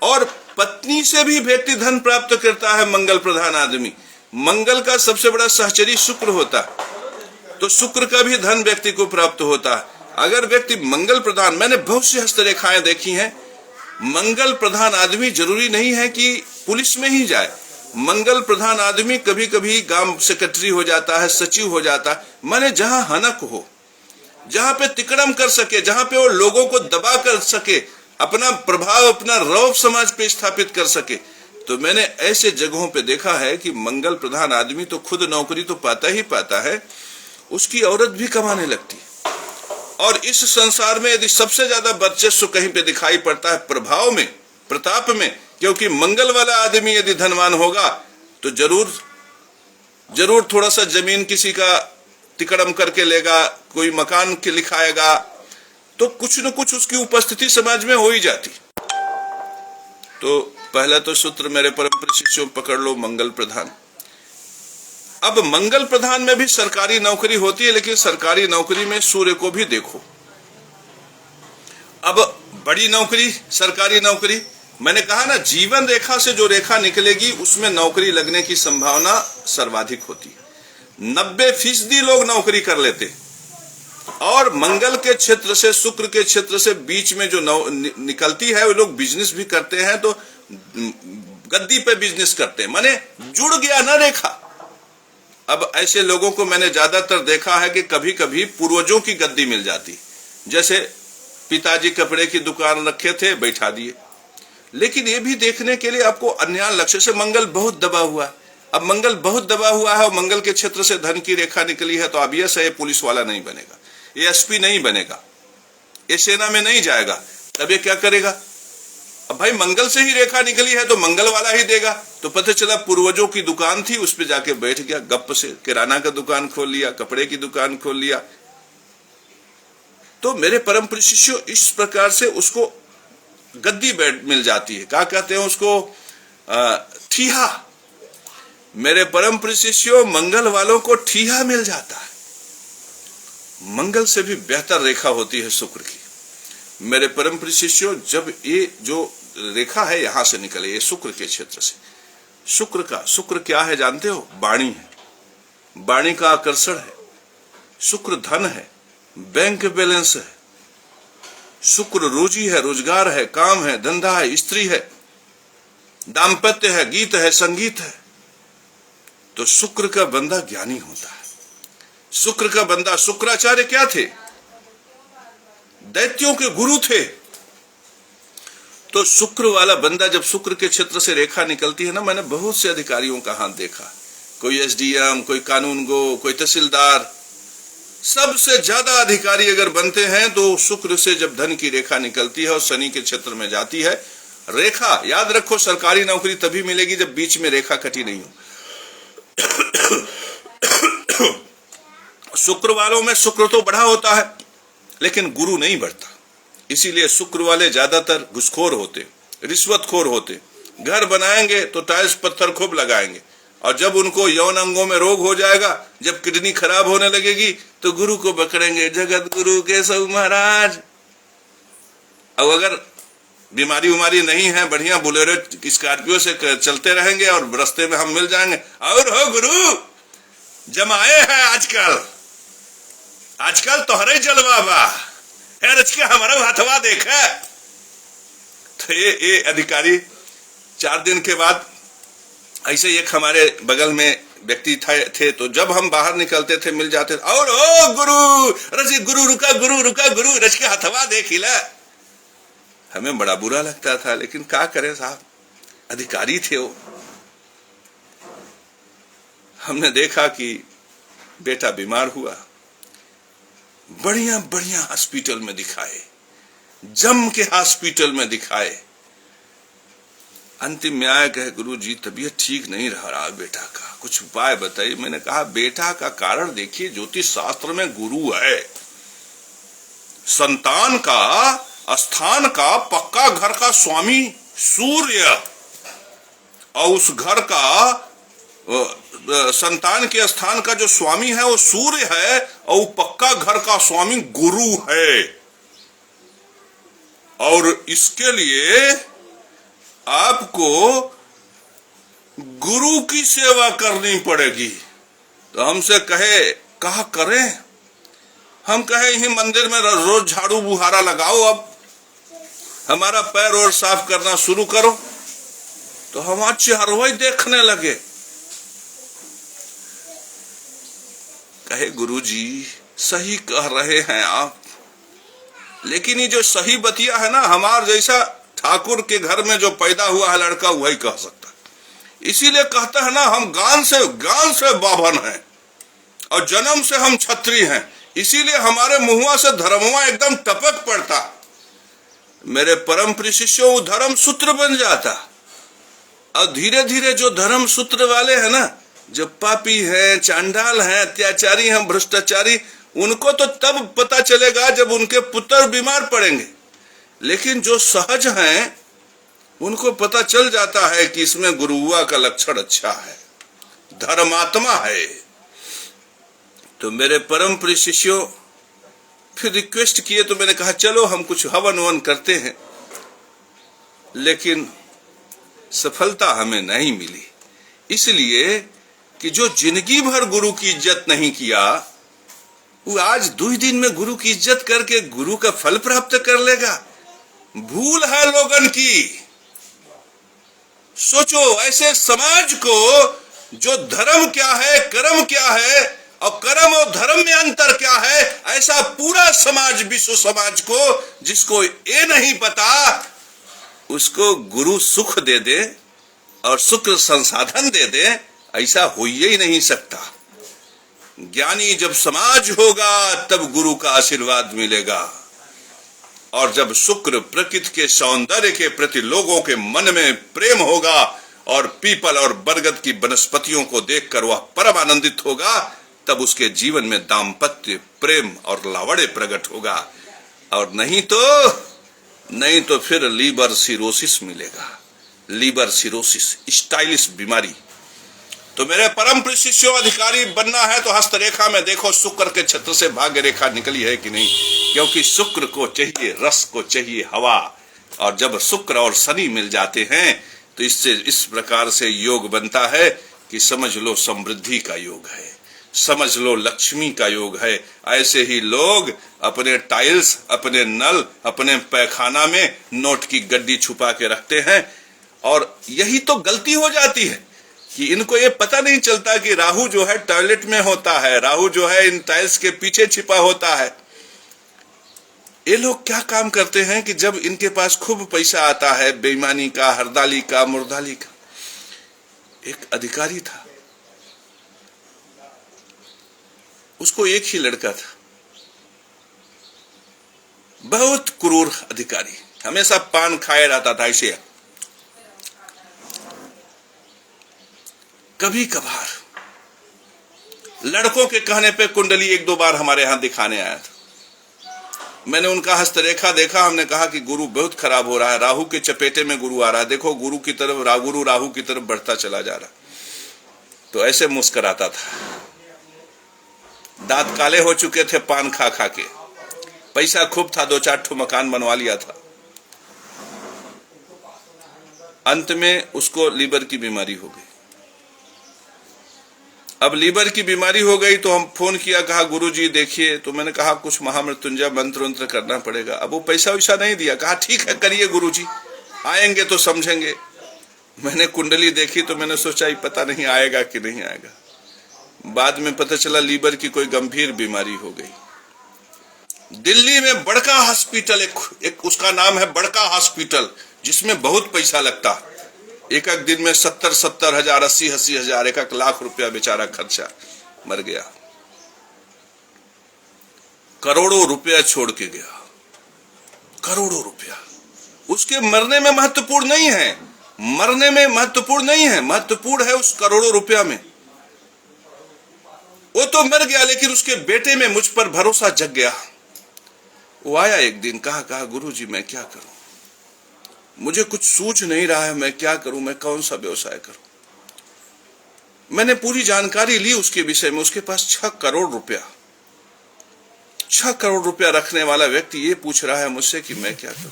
और पत्नी से भी व्यक्ति धन प्राप्त करता है। मंगल प्रधान आदमी, मंगल का सबसे बड़ा सहचरी शुक्र होता है, तो शुक्र का भी धन व्यक्ति को प्राप्त होता है। अगर व्यक्ति मंगल प्रधान, मैंने बहुत सी हस्तरेखाएं देखी हैं, मंगल प्रधान आदमी जरूरी नहीं है कि पुलिस में ही जाए। मंगल प्रधान आदमी कभी कभी गांव सेक्रेटरी हो जाता है, सचिव हो जाता है। माने जहां हनक हो, जहां पे तिकड़म कर सके, जहां पे वो लोगों को दबा कर सके, अपना प्रभाव, अपना रौब समाज पे स्थापित कर सके। तो मैंने ऐसे जगहों पे देखा है कि मंगल प्रधान आदमी तो खुद नौकरी तो पाता ही पाता है, उसकी औरत भी कमाने लगती। और इस संसार में यदि सबसे ज्यादा वर्चस्व कहीं पे दिखाई पड़ता है प्रभाव में, प्रताप में, क्योंकि मंगल वाला आदमी यदि धनवान होगा तो जरूर थोड़ा सा जमीन किसी का तिकड़म करके लेगा, कोई मकान के लिखाएगा, तो कुछ न कुछ उसकी उपस्थिति समाज में हो ही जाती। तो पहला तो सूत्र मेरे परम प्रिय शिष्यों पकड़ लो, मंगल प्रधान। अब मंगल प्रधान में भी सरकारी नौकरी होती है, लेकिन सरकारी नौकरी में सूर्य को भी देखो। अब बड़ी नौकरी, सरकारी नौकरी, मैंने कहा ना, जीवन रेखा से जो रेखा निकलेगी उसमें नौकरी लगने की संभावना सर्वाधिक होती है। 90% लोग नौकरी कर लेते। और मंगल के क्षेत्र से, शुक्र के क्षेत्र से बीच में जो निकलती है, वो लोग बिजनेस भी करते हैं, तो गद्दी पे बिजनेस करते हैं, माने जुड़ गया ना रेखा। अब ऐसे लोगों को मैंने ज्यादातर देखा है कि कभी कभी पूर्वजों की गद्दी मिल जाती। जैसे पिताजी कपड़े की दुकान रखे थे, बैठा दिए। लेकिन ये भी देखने के लिए आपको अन्य लक्ष्य से, मंगल बहुत दबा हुआ है। अब मंगल बहुत दबा हुआ है और मंगल के क्षेत्र से धन की रेखा निकली है, तो ऑब्वियस है ये पुलिस वाला नहीं बनेगा, ये एसपी नहीं बनेगा, ये सेना में नहीं जाएगा। तब ये क्या करेगा? अब भाई मंगल से ही रेखा निकली है तो मंगल वाला ही देगा। तो पता चला पूर्वजों की दुकान थी, उस पे जाके बैठ गया, गप से किराना का दुकान खोल लिया, कपड़े की दुकान खोल लिया। तो मेरे परम प्रिय शिष्यों, इस प्रकार से उसको गद्दी बैठ मिल जाती है। क्या कहते हैं उसको? ठीहा। मेरे परम प्रिय शिष्यों, मंगल वालों को ठीहा मिल जाता है। मंगल से भी बेहतर रेखा होती है शुक्र की। मेरे परम प्रिय शिष्यों, जब ये जो रेखा है यहां से निकले, ये शुक्र के क्षेत्र से, शुक्र क्या है जानते हो? वाणी है, वाणी का आकर्षण है। शुक्र धन है, बैंक बैलेंस है। शुक्र रोजी है, रोजगार है, काम है, धंधा है, स्त्री है, दाम्पत्य है, गीत है, संगीत है। तो शुक्र का बंदा ज्ञानी होता है। शुक्र का बंदा, शुक्राचार्य क्या थे? दैत्यों के गुरु थे। तो शुक्र वाला बंदा, जब शुक्र के क्षेत्र से रेखा निकलती है ना, मैंने बहुत से अधिकारियों का हाथ देखा, कोई एसडीएम, कोई कानूनगो, कोई तहसीलदार, सबसे ज्यादा अधिकारी अगर बनते हैं तो शुक्र से जब धन की रेखा निकलती है और शनि के क्षेत्र में जाती है रेखा। याद रखो, सरकारी नौकरी तभी मिलेगी जब बीच में रेखा कटी नहीं हो। शुक्र वालों में शुक्र तो बढ़ा होता है, लेकिन गुरु नहीं बढ़ता। इसीलिए शुक्र वाले ज्यादातर घुसखोर होते, रिश्वतखोर होते। घर बनाएंगे तो टाइल्स पत्थर खूब लगाएंगे, और जब उनको यौन अंगों में रोग हो जाएगा, जब किडनी खराब होने लगेगी, तो गुरु को पकड़ेंगे, जगत गुरु केशव महाराज। अब अगर बीमारी उमारी नहीं है, बढ़िया बोलेरो स्कॉर्पियो से चलते रहेंगे और रास्ते में हम मिल जाएंगे, और हो गुरु जमाए हैं आजकल तोहरे जलवा बा, रच के हमारा हथवा देखा। तो ये अधिकारी 4 दिन के बाद ऐसे एक हमारे बगल में व्यक्ति थे, तो जब हम बाहर निकलते थे मिल जाते थे, और ओ गुरु रच, गुरु रुका, गुरु रुका, गुरु रच के हथवा देख ला। हमें बड़ा बुरा लगता था, लेकिन क्या करें साहब, अधिकारी थे वो। हमने देखा कि बेटा बीमार हुआ, बढ़िया बढ़िया हॉस्पिटल में दिखाए, जम के हॉस्पिटल में दिखाए। अंतिम में आया, कहे गुरु जी तबीयत ठीक नहीं रहा बेटा का, कुछ उपाय बताइए। मैंने कहा बेटा का कारण देखिए, ज्योतिष शास्त्र में गुरु है, संतान का स्थान का पक्का घर का स्वामी सूर्य, और उस घर का संतान के स्थान का जो स्वामी है वो सूर्य है, और पक्का घर का स्वामी गुरु है। और इसके लिए आपको गुरु की सेवा करनी पड़ेगी। तो हमसे कहा करें? हम कहे यही मंदिर में रोज झाड़ू बुहारा लगाओ, अब हमारा पैर और साफ करना शुरू करो। तो हम चेहरवा देखने लगे। कहे गुरुजी सही कह रहे हैं आप, लेकिन ये जो सही बतिया है ना, हमार जैसा ठाकुर के घर में जो पैदा हुआ है लड़का वही कह सकता है। इसीलिए कहता है ना, हम गान से बाभन हैं और जन्म से हम छत्री हैं, इसीलिए हमारे मुहुआ से धर्मवा एकदम टपक पड़ता। मेरे परम प्रिय शिष्यों, वो धर्म सूत्र बन जाता। और धीरे धीरे जो धर्म सूत्र वाले हैं ना, जो पापी हैं, चांडाल हैं, अत्याचारी हैं, भ्रष्टाचारी, उनको तो तब पता चलेगा जब उनके पुत्र बीमार पड़ेंगे। लेकिन जो सहज हैं उनको पता चल जाता है कि इसमें गुरुआ का लक्षण अच्छा है, धर्मात्मा है। तो मेरे परम प्रिय शिष्यों फिर रिक्वेस्ट किए, तो मैंने कहा चलो हम कुछ हवन वन करते हैं, लेकिन सफलता हमें नहीं मिली। इसलिए कि जो जिंदगी भर गुरु की इज्जत नहीं किया, वो आज 2 दिन में गुरु की इज्जत करके गुरु का फल प्राप्त कर लेगा। भूल है लोगन की। सोचो ऐसे समाज को, जो धर्म क्या है, कर्म क्या है, और कर्म और धर्म में अंतर क्या है, ऐसा पूरा समाज, विश्व समाज को, जिसको ये नहीं पता, उसको गुरु सुख दे दे और शुक्र संसाधन दे दे, ऐसा हो ही नहीं सकता। ज्ञानी जब समाज होगा तब गुरु का आशीर्वाद मिलेगा। और जब शुक्र प्रकृति के सौंदर्य के प्रति लोगों के मन में प्रेम होगा और पीपल और बरगद की वनस्पतियों को देखकर वह परम आनंदित होगा, तब उसके जीवन में दाम्पत्य, प्रेम और लावण्य प्रकट होगा। और नहीं तो फिर लीवर सिरोसिस मिलेगा, लीवर सिरोसिस, स्टाइलिश बीमारी। तो मेरे परम प्रिय शिष्यों, अधिकारी बनना है तो हस्तरेखा में देखो शुक्र के छत्र से भाग्य रेखा निकली है कि नहीं, क्योंकि शुक्र को चाहिए रस, को चाहिए हवा। और जब शुक्र और शनि मिल जाते हैं तो इससे इस प्रकार से योग बनता है कि समझ लो समृद्धि का योग है, समझ लो लक्ष्मी का योग है। ऐसे ही लोग अपने टाइल्स, अपने नल, अपने पैखाना में नोट की गड्डी छुपा के रखते हैं। और यही तो गलती हो जाती है कि इनको ये पता नहीं चलता कि राहु जो है टॉयलेट में होता है, राहु जो है इन टाइल्स के पीछे छिपा होता है। ये लोग क्या काम करते हैं कि जब इनके पास खूब पैसा आता है, बेईमानी का, हरदाली का, मुर्दाली का। एक अधिकारी था, उसको एक ही लड़का था, बहुत क्रूर अधिकारी, हमेशा पान खाए रहता था। ऐसे कभी कभार लड़कों के कहने पे कुंडली 1-2 बार हमारे यहां दिखाने आया था। मैंने उनका हस्तरेखा देखा, हमने कहा कि गुरु बहुत खराब हो रहा है, राहु के चपेटे में गुरु आ रहा है, देखो गुरु की तरफ, गुरु राहु की तरफ बढ़ता चला जा रहा। तो ऐसे मुस्कुराता था, दांत काले हो चुके थे पान खा खा के, पैसा खूब था, 2-4 ठो मकान बनवा लिया था। अंत में उसको लीवर की बीमारी हो गई। अब लीवर की बीमारी हो गई तो हम फोन किया, कहा गुरुजी देखिए, तो मैंने कहा कुछ महामृत्युंजय मंत्र वंत्र करना पड़ेगा। अब वो पैसा वैसा नहीं दिया, कहा ठीक है करिए गुरुजी, आएंगे तो समझेंगे। मैंने कुंडली देखी तो मैंने सोचा ही पता नहीं आएगा कि नहीं आएगा। बाद में पता चला लीवर की कोई गंभीर बीमारी हो गई। दिल्ली में बड़का हॉस्पिटल एक उसका नाम है बड़का हॉस्पिटल, जिसमें बहुत पैसा लगता, एक दिन में 70 हजार 80 हजार 1 लाख रुपया बेचारा खर्चा, मर गया। करोड़ों रुपया छोड़ के गया, करोड़ों रुपया। उसके मरने में महत्वपूर्ण नहीं है, मरने में महत्वपूर्ण नहीं है, महत्वपूर्ण है उस करोड़ों रुपया में। वो तो मर गया, लेकिन उसके बेटे में मुझ पर भरोसा जग गया। वो आया एक दिन, कहा गुरुजी मैं क्या करूं, मुझे कुछ सूझ नहीं रहा है, मैं क्या करूं, मैं कौन सा व्यवसाय करूं। मैंने पूरी जानकारी ली उसके विषय में। उसके पास 6 करोड़ रुपया, 6 करोड़ रुपया रखने वाला व्यक्ति ये पूछ रहा है मुझसे कि मैं क्या करूं।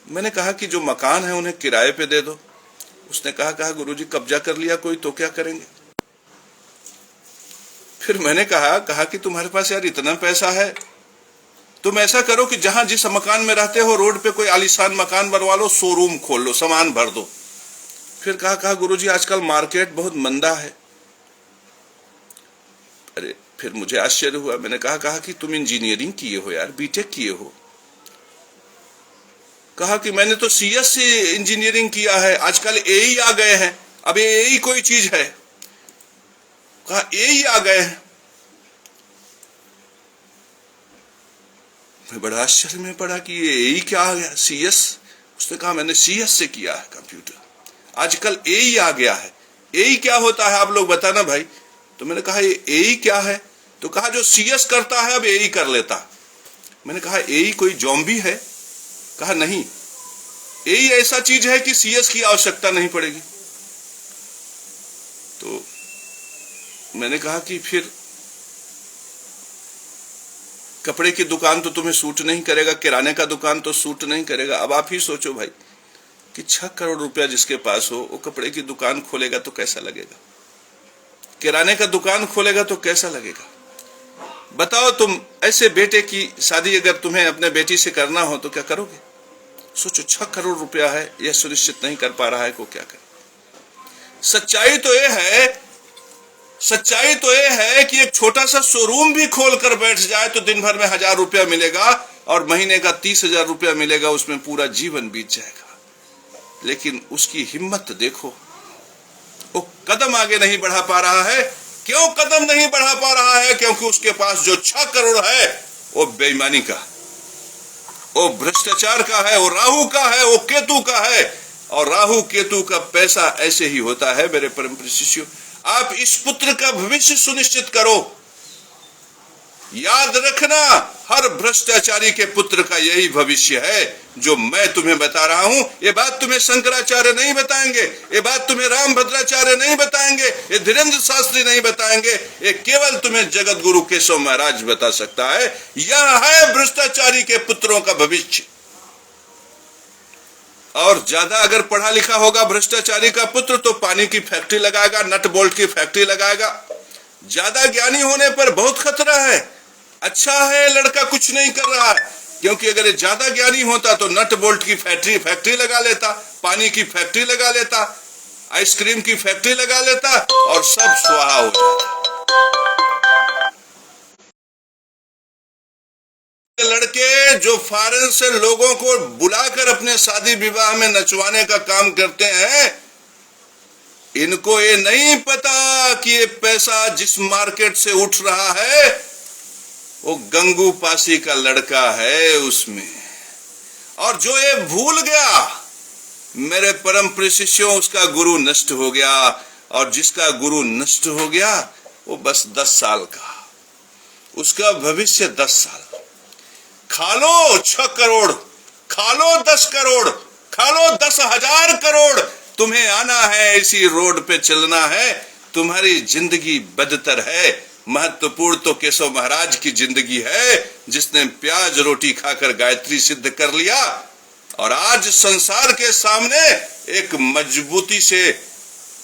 मैंने कहा कि जो मकान है उन्हें किराए पे दे दो। उसने कहा गुरुजी कब्जा कर लिया कोई तो क्या करेंगे। फिर मैंने कहा कि तुम्हारे पास यार इतना पैसा है, तुम ऐसा करो कि जहां जिस मकान में रहते हो रोड पे कोई आलीशान मकान बनवा लो, शोरूम खोल लो, सामान भर दो। फिर कहा गुरुजी आजकल मार्केट बहुत मंदा है। अरे फिर मुझे आश्चर्य हुआ। मैंने कहा कि तुम इंजीनियरिंग किए हो यार, बीटेक किए हो। कहा कि मैंने तो सीएस से इंजीनियरिंग किया है, आजकल एई आ गए हैं। अब एई कोई चीज है? कहा एई आ गए हैं। मैं बड़ा आश्चर्य में पड़ा कि ये एई क्या आ गया, सीएस। उसने कहा मैंने सीएस से किया है कंप्यूटर, आजकल एई आ गया है। एई क्या होता है आप लोग बताना भाई। तो मैंने कहा ये एई क्या है? तो कहा जो सीएस करता है अब एई कर लेता। मैंने कहा एई कोई जॉम्बी है? कहा नहीं, एई ऐसा चीज है कि सीएस की आवश्यकता नहीं पड़ेगी। तो मैंने कहा कि फिर कपड़े की दुकान तो तुम्हें सूट नहीं करेगा, किराने का दुकान तो सूट नहीं करेगा। अब आप ही सोचो भाई कि 6 करोड़ रुपया जिसके पास हो वो कपड़े की दुकान खोलेगा तो कैसा लगेगा, किराने का दुकान खोलेगा तो कैसा लगेगा। बताओ तुम ऐसे बेटे की शादी अगर तुम्हें अपने बेटी से करना हो तो क्या करोगे? सोचो 6 करोड़ रुपया है, यह सुनिश्चित नहीं कर पा रहा है को क्या करे। सच्चाई तो यह है कि एक छोटा सा शोरूम भी खोल कर बैठ जाए तो दिन भर में 1000 रुपया मिलेगा और महीने का 30,000 रुपया मिलेगा, उसमें पूरा जीवन बीत जाएगा। लेकिन उसकी हिम्मत देखो, वो कदम आगे नहीं बढ़ा पा रहा है। क्यों कदम नहीं बढ़ा पा रहा है? क्योंकि उसके पास जो 6 करोड़ है वो बेईमानी का, वो भ्रष्टाचार का है, वो राहु का है, वो केतु का है। और राहु केतु का पैसा ऐसे ही होता है मेरे परम शिष्यों। आप इस पुत्र का भविष्य सुनिश्चित करो। याद रखना, हर भ्रष्टाचारी के पुत्र का यही भविष्य है जो मैं तुम्हें बता रहा हूं। ये बात तुम्हें शंकराचार्य नहीं बताएंगे, ये बात तुम्हें राम भद्राचार्य नहीं बताएंगे, ये धीरेन्द्र शास्त्री नहीं बताएंगे, ये केवल तुम्हें जगत गुरु केशव महाराज बता सकता है। यह है भ्रष्टाचारी के पुत्रों का भविष्य। और ज्यादा अगर पढ़ा लिखा होगा भ्रष्टाचारी का पुत्र तो पानी की फैक्ट्री लगाएगा, नट बोल्ट की फैक्ट्री लगाएगा। ज्यादा ज्ञानी होने पर बहुत खतरा है। अच्छा है लड़का कुछ नहीं कर रहा है, क्योंकि अगर ज्यादा ज्ञानी होता तो नट बोल्ट की फैक्ट्री लगा लेता, पानी की फैक्ट्री लगा लेता, आइसक्रीम की फैक्ट्री लगा लेता और सब स्वाहा हो जाता। लड़के जो फॉरेन से लोगों को बुलाकर अपने शादी विवाह में नचवाने का काम करते हैं, इनको ये नहीं पता कि ये पैसा जिस मार्केट से उठ रहा है वो गंगू पासी का लड़का है उसमें। और जो ये भूल गया मेरे परम शिष्यों, उसका गुरु नष्ट हो गया। और जिसका गुरु नष्ट हो गया वो बस 10 साल का, उसका भविष्य 10 साल। खा लो 6 करोड़, खा लो 10 करोड़, खा लो 10,000 करोड़, तुम्हें आना है, इसी रोड पे चलना है। तुम्हारी जिंदगी बदतर है। महत्वपूर्ण तो केशव महाराज की जिंदगी है, जिसने प्याज रोटी खाकर गायत्री सिद्ध कर लिया और आज संसार के सामने एक मजबूती से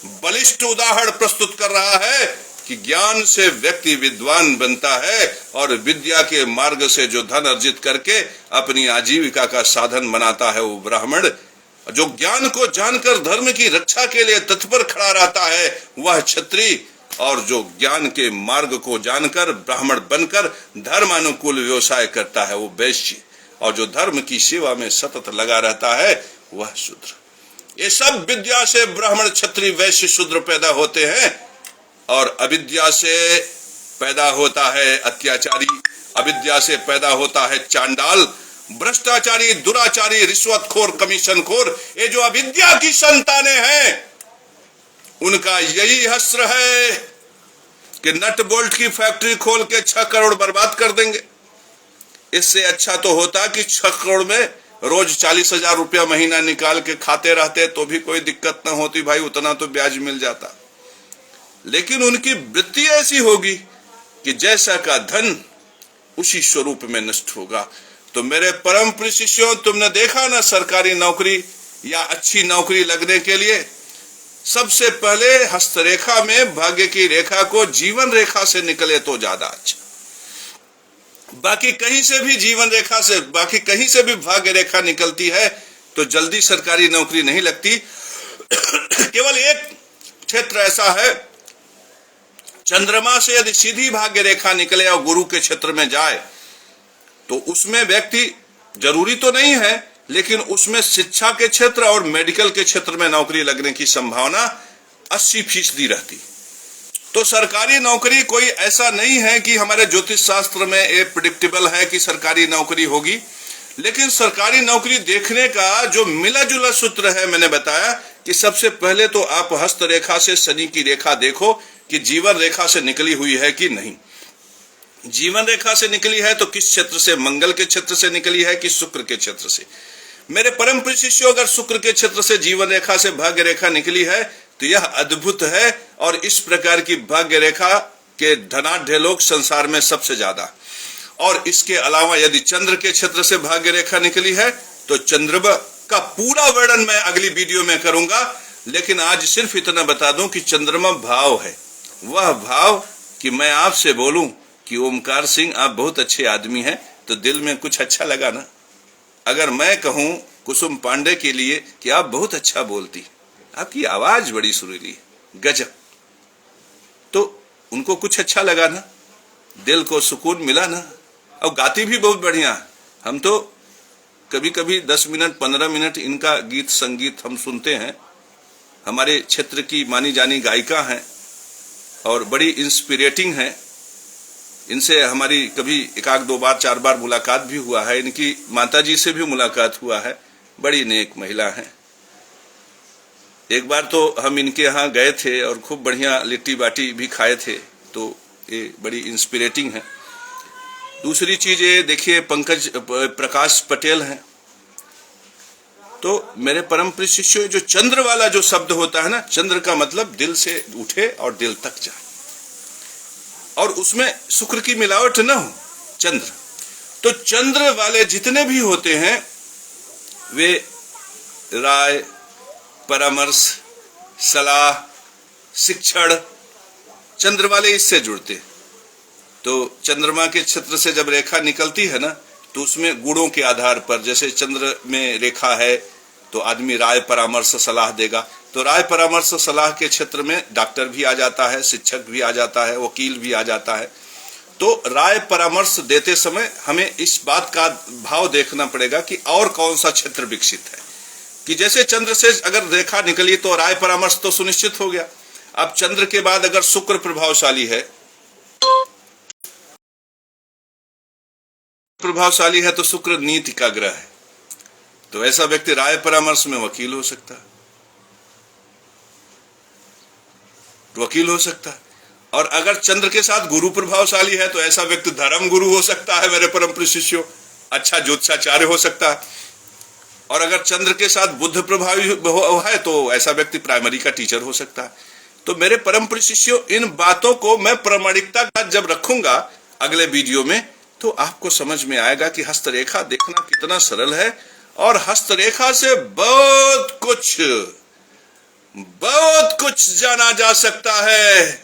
बलिष्ठ उदाहरण प्रस्तुत कर रहा है कि ज्ञान से व्यक्ति विद्वान बनता है और विद्या के मार्ग से जो धन अर्जित करके अपनी आजीविका का साधन बनाता है वो ब्राह्मण। जो ज्ञान को जानकर धर्म की रक्षा के लिए तत्पर खड़ा रहता है वह क्षत्रिय, और जो ज्ञान के मार्ग को जानकर ब्राह्मण बनकर धर्मानुकूल व्यवसाय करता है वो वैश्य, और जो धर्म की सेवा में सतत लगा रहता है वह शूद्र। ये सब विद्या से ब्राह्मण, क्षत्रिय, वैश्य, शूद्र पैदा होते हैं, और अविद्या से पैदा होता है अत्याचारी, अविद्या से पैदा होता है चांडाल, भ्रष्टाचारी, दुराचारी, रिश्वतखोर, कमीशनखोर। ये जो अविद्या की संतानें हैं उनका यही हस्त्र है कि नट बोल्ट की फैक्ट्री खोल के 6 करोड़ बर्बाद कर देंगे। इससे अच्छा तो होता कि 6 करोड़ में रोज 40,000 रुपया महीना निकाल के खाते रहते तो भी कोई दिक्कत ना होती भाई, उतना तो ब्याज मिल जाता। लेकिन उनकी वृत्ति ऐसी होगी कि जैसा का धन उसी स्वरूप में नष्ट होगा। तो मेरे परम प्रिय शिष्यों, तुमने देखा ना, सरकारी नौकरी या अच्छी नौकरी लगने के लिए सबसे पहले हस्तरेखा में भाग्य की रेखा को जीवन रेखा से निकले तो ज्यादा अच्छा। बाकी कहीं से भी जीवन रेखा से, बाकी कहीं से भी भाग्य रेखा निकलती है तो जल्दी सरकारी नौकरी नहीं लगती। केवल एक क्षेत्र ऐसा है, चंद्रमा से यदि सीधी भाग्य रेखा निकले और गुरु के क्षेत्र में जाए तो उसमें व्यक्ति, जरूरी तो नहीं है लेकिन उसमें शिक्षा के क्षेत्र और मेडिकल के क्षेत्र में नौकरी लगने की संभावना 80% रहती। तो सरकारी नौकरी कोई ऐसा नहीं है कि हमारे ज्योतिष शास्त्र में ये प्रिडिक्टेबल है कि सरकारी नौकरी होगी, लेकिन सरकारी नौकरी देखने का जो मिला जुला सूत्र है, मैंने बताया कि सबसे पहले तो आप हस्त रेखा से शनि की रेखा देखो कि जीवन रेखा से निकली हुई है कि नहीं। जीवन रेखा से निकली है तो किस क्षेत्र से, मंगल के क्षेत्र से निकली है कि शुक्र के क्षेत्र से। मेरे परम प्रिय शिष्यों, अगर शुक्र के क्षेत्र से जीवन रेखा से भाग्य रेखा निकली है तो यह अद्भुत है, और इस प्रकार की भाग्य रेखा के धनाढ्य लोग संसार में सबसे ज्यादा। और इसके अलावा यदि चंद्र के क्षेत्र से भाग्य रेखा निकली है तो चंद्रमा का पूरा वर्णन मैं अगली वीडियो में करूंगा, लेकिन आज सिर्फ इतना बता दूं कि चंद्रमा भाव है, वह भाव कि मैं आपसे बोलूं कि ओमकार सिंह आप बहुत अच्छे आदमी हैं तो दिल में कुछ अच्छा लगा ना। अगर मैं कहूं कुसुम पांडे के लिए कि आप बहुत अच्छा बोलती, आपकी आवाज बड़ी सुरीली, गजब, तो उनको कुछ अच्छा लगा ना, दिल को सुकून मिला ना, और गाती भी बहुत बढ़िया। हम तो कभी कभी 10 मिनट 15 मिनट इनका गीत संगीत हम सुनते हैं। हमारे क्षेत्र की मानी जानी गायिका हैं और बड़ी इंस्पिरेटिंग है। इनसे हमारी कभी 1-2 बार 4 बार मुलाकात भी हुआ है। इनकी माताजी से भी मुलाकात हुआ है, बड़ी नेक महिला हैं। एक बार तो हम इनके यहाँ गए थे और खूब बढ़िया लिट्टी बाटी भी खाए थे, तो ये बड़ी इंस्पिरेटिंग है। दूसरी चीज ये देखिए, पंकज प्रकाश पटेल हैं। तो मेरे परम प्रिय शिष्यों, जो चंद्र वाला जो शब्द होता है ना, चंद्र का मतलब दिल से उठे और दिल तक जाए, और उसमें शुक्र की मिलावट न हो। चंद्र तो चंद्र वाले जितने भी होते हैं वे राय, परामर्श, सलाह, शिक्षण, चंद्र वाले इससे जुड़ते। तो चंद्रमा के क्षेत्र से जब रेखा निकलती है ना तो उसमें गुणों के आधार पर, जैसे चंद्र में रेखा है तो आदमी राय, परामर्श, सलाह देगा। तो राय, परामर्श, सलाह के क्षेत्र में डॉक्टर भी आ जाता है, शिक्षक भी आ जाता है, वकील भी आ जाता है। तो राय परामर्श देते समय हमें इस बात का भाव देखना पड़ेगा कि और कौन सा क्षेत्र विकसित है। कि जैसे चंद्र से अगर रेखा निकली तो राय परामर्श तो सुनिश्चित हो गया। अब चंद्र के बाद अगर शुक्र प्रभावशाली है तो शुक्र नीति का ग्रह है, तो ऐसा व्यक्ति राय परामर्श में वकील हो सकता है, और अगर चंद्र के साथ गुरु प्रभावशाली है तो ऐसा व्यक्ति धर्म गुरु हो सकता है मेरे परम प्रिय शिष्यों, अच्छा ज्योतिषाचार्य हो सकता है। और अगर चंद्र के साथ बुध प्रभावी है तो ऐसा व्यक्ति प्राइमरी का टीचर हो सकता है। तो मेरे परम प्रिय शिष्यों, इन बातों को मैं प्रामाणिकता का जब रखूंगा अगले वीडियो में तो आपको समझ में आएगा कि हस्तरेखा देखना कितना सरल है, और हस्तरेखा से बहुत कुछ बहुत कुछ जाना जा सकता है।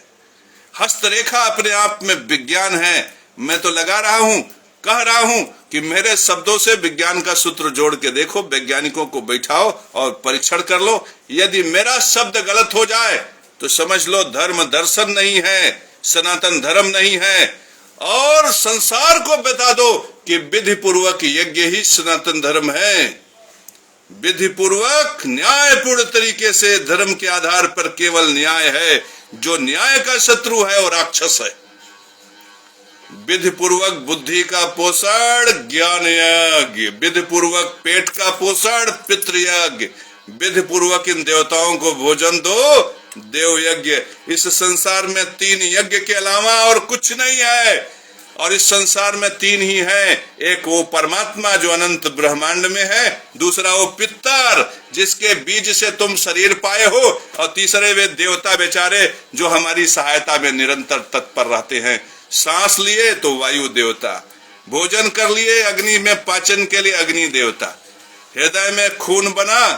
हस्तरेखा अपने आप में विज्ञान है। मैं तो लगा रहा हूं, कह रहा हूं कि मेरे शब्दों से विज्ञान का सूत्र जोड़ के देखो, वैज्ञानिकों को बैठाओ और परीक्षण कर लो। यदि मेरा शब्द गलत हो जाए तो समझ लो धर्म दर्शन नहीं है, सनातन धर्म नहीं है, और संसार को बता दो कि विधि पूर्वक यज्ञ ही सनातन धर्म है। विधि पूर्वक न्यायपूर्ण तरीके से धर्म के आधार पर केवल न्याय है। जो न्याय का शत्रु है वो राक्षस है। विधि पूर्वक बुद्धि का पोषण ज्ञान यज्ञ, विधि पूर्वक पेट का पोषण पितृयज्ञ, विधि पूर्वक इन देवताओं को भोजन दो देव यज्ञ। इस संसार में 3 यज्ञ के अलावा और कुछ नहीं है, और इस संसार में 3 ही है। एक वो परमात्मा जो अनंत ब्रह्मांड में है, दूसरा वो पितर जिसके बीज से तुम शरीर पाए हो, और तीसरे वे देवता बेचारे जो हमारी सहायता में निरंतर तत्पर रहते हैं। सांस लिए तो वायु देवता, भोजन कर लिए अग्नि में पाचन के लिए अग्नि देवता, हृदय में खून बना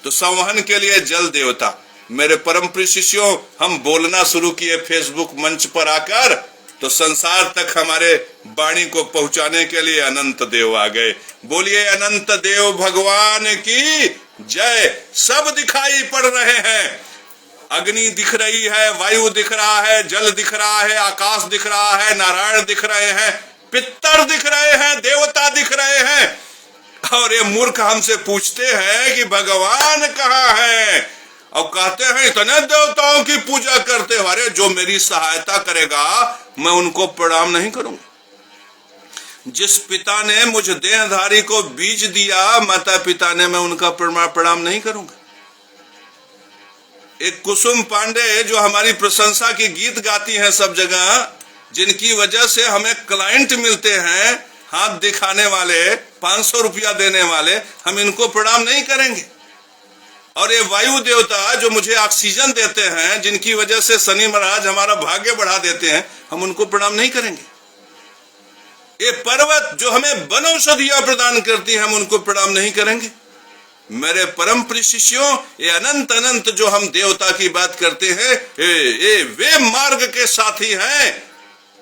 तो संवहन के लिए जल देवता। मेरे परम प्रिय शिष्यों, हम बोलना शुरू किए फेसबुक मंच पर आकर तो संसार तक हमारे वाणी को पहुंचाने के लिए अनंत देव आ गए। बोलिए अनंत देव भगवान की जय। सब दिखाई पड़ रहे हैं, अग्नि दिख रही है, वायु दिख रहा है, जल दिख रहा है, आकाश दिख रहा है, नारायण दिख रहे हैं, पितर दिख रहे हैं, देवता दिख रहे हैं। और ये मूर्ख हमसे पूछते हैं कि भगवान कहाँ है, और कहते हैं इतने देवताओं की पूजा करते हो। अरे जो मेरी सहायता करेगा मैं उनको प्रणाम नहीं करूंगा। जिस पिता ने मुझ देहधारी को बीज दिया, माता पिता ने, मैं उनका प्रणाम नहीं करूंगा। एक कुसुम पांडे जो हमारी प्रशंसा की गीत गाती हैं सब जगह, जिनकी वजह से हमें क्लाइंट मिलते हैं, हाथ दिखाने वाले, 500 रुपया देने वाले, हम इनको प्रणाम नहीं करेंगे। और ये वायु देवता जो मुझे ऑक्सीजन देते हैं, जिनकी वजह से शनि महाराज हमारा भाग्य बढ़ा देते हैं, हम उनको प्रणाम नहीं करेंगे। ये पर्वत जो हमें वनौषधियां प्रदान करती हैं, हम उनको प्रणाम नहीं करेंगे। मेरे परम प्रिय शिष्यों, ये अनंत अनंत जो हम देवता की बात करते हैं, ये वे मार्ग के साथी हैं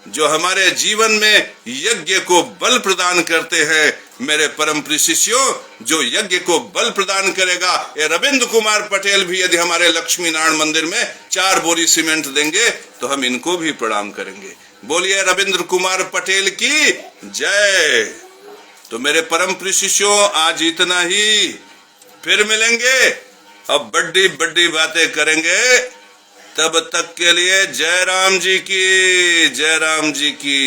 जो हमारे जीवन में यज्ञ को बल प्रदान करते हैं। मेरे परम प्रिय शिष्यों, जो यज्ञ को बल प्रदान करेगा, ये रविंद्र कुमार पटेल भी यदि हमारे लक्ष्मी नारायण मंदिर में 4 बोरी सीमेंट देंगे तो हम इनको भी प्रणाम करेंगे। बोलिए रविंद्र कुमार पटेल की जय। तो मेरे परम प्रिय शिष्यों, आज इतना ही, फिर मिलेंगे, अब बड़ी बड़ी बातें करेंगे। तब तक के लिए जय राम जी की, जय राम जी की।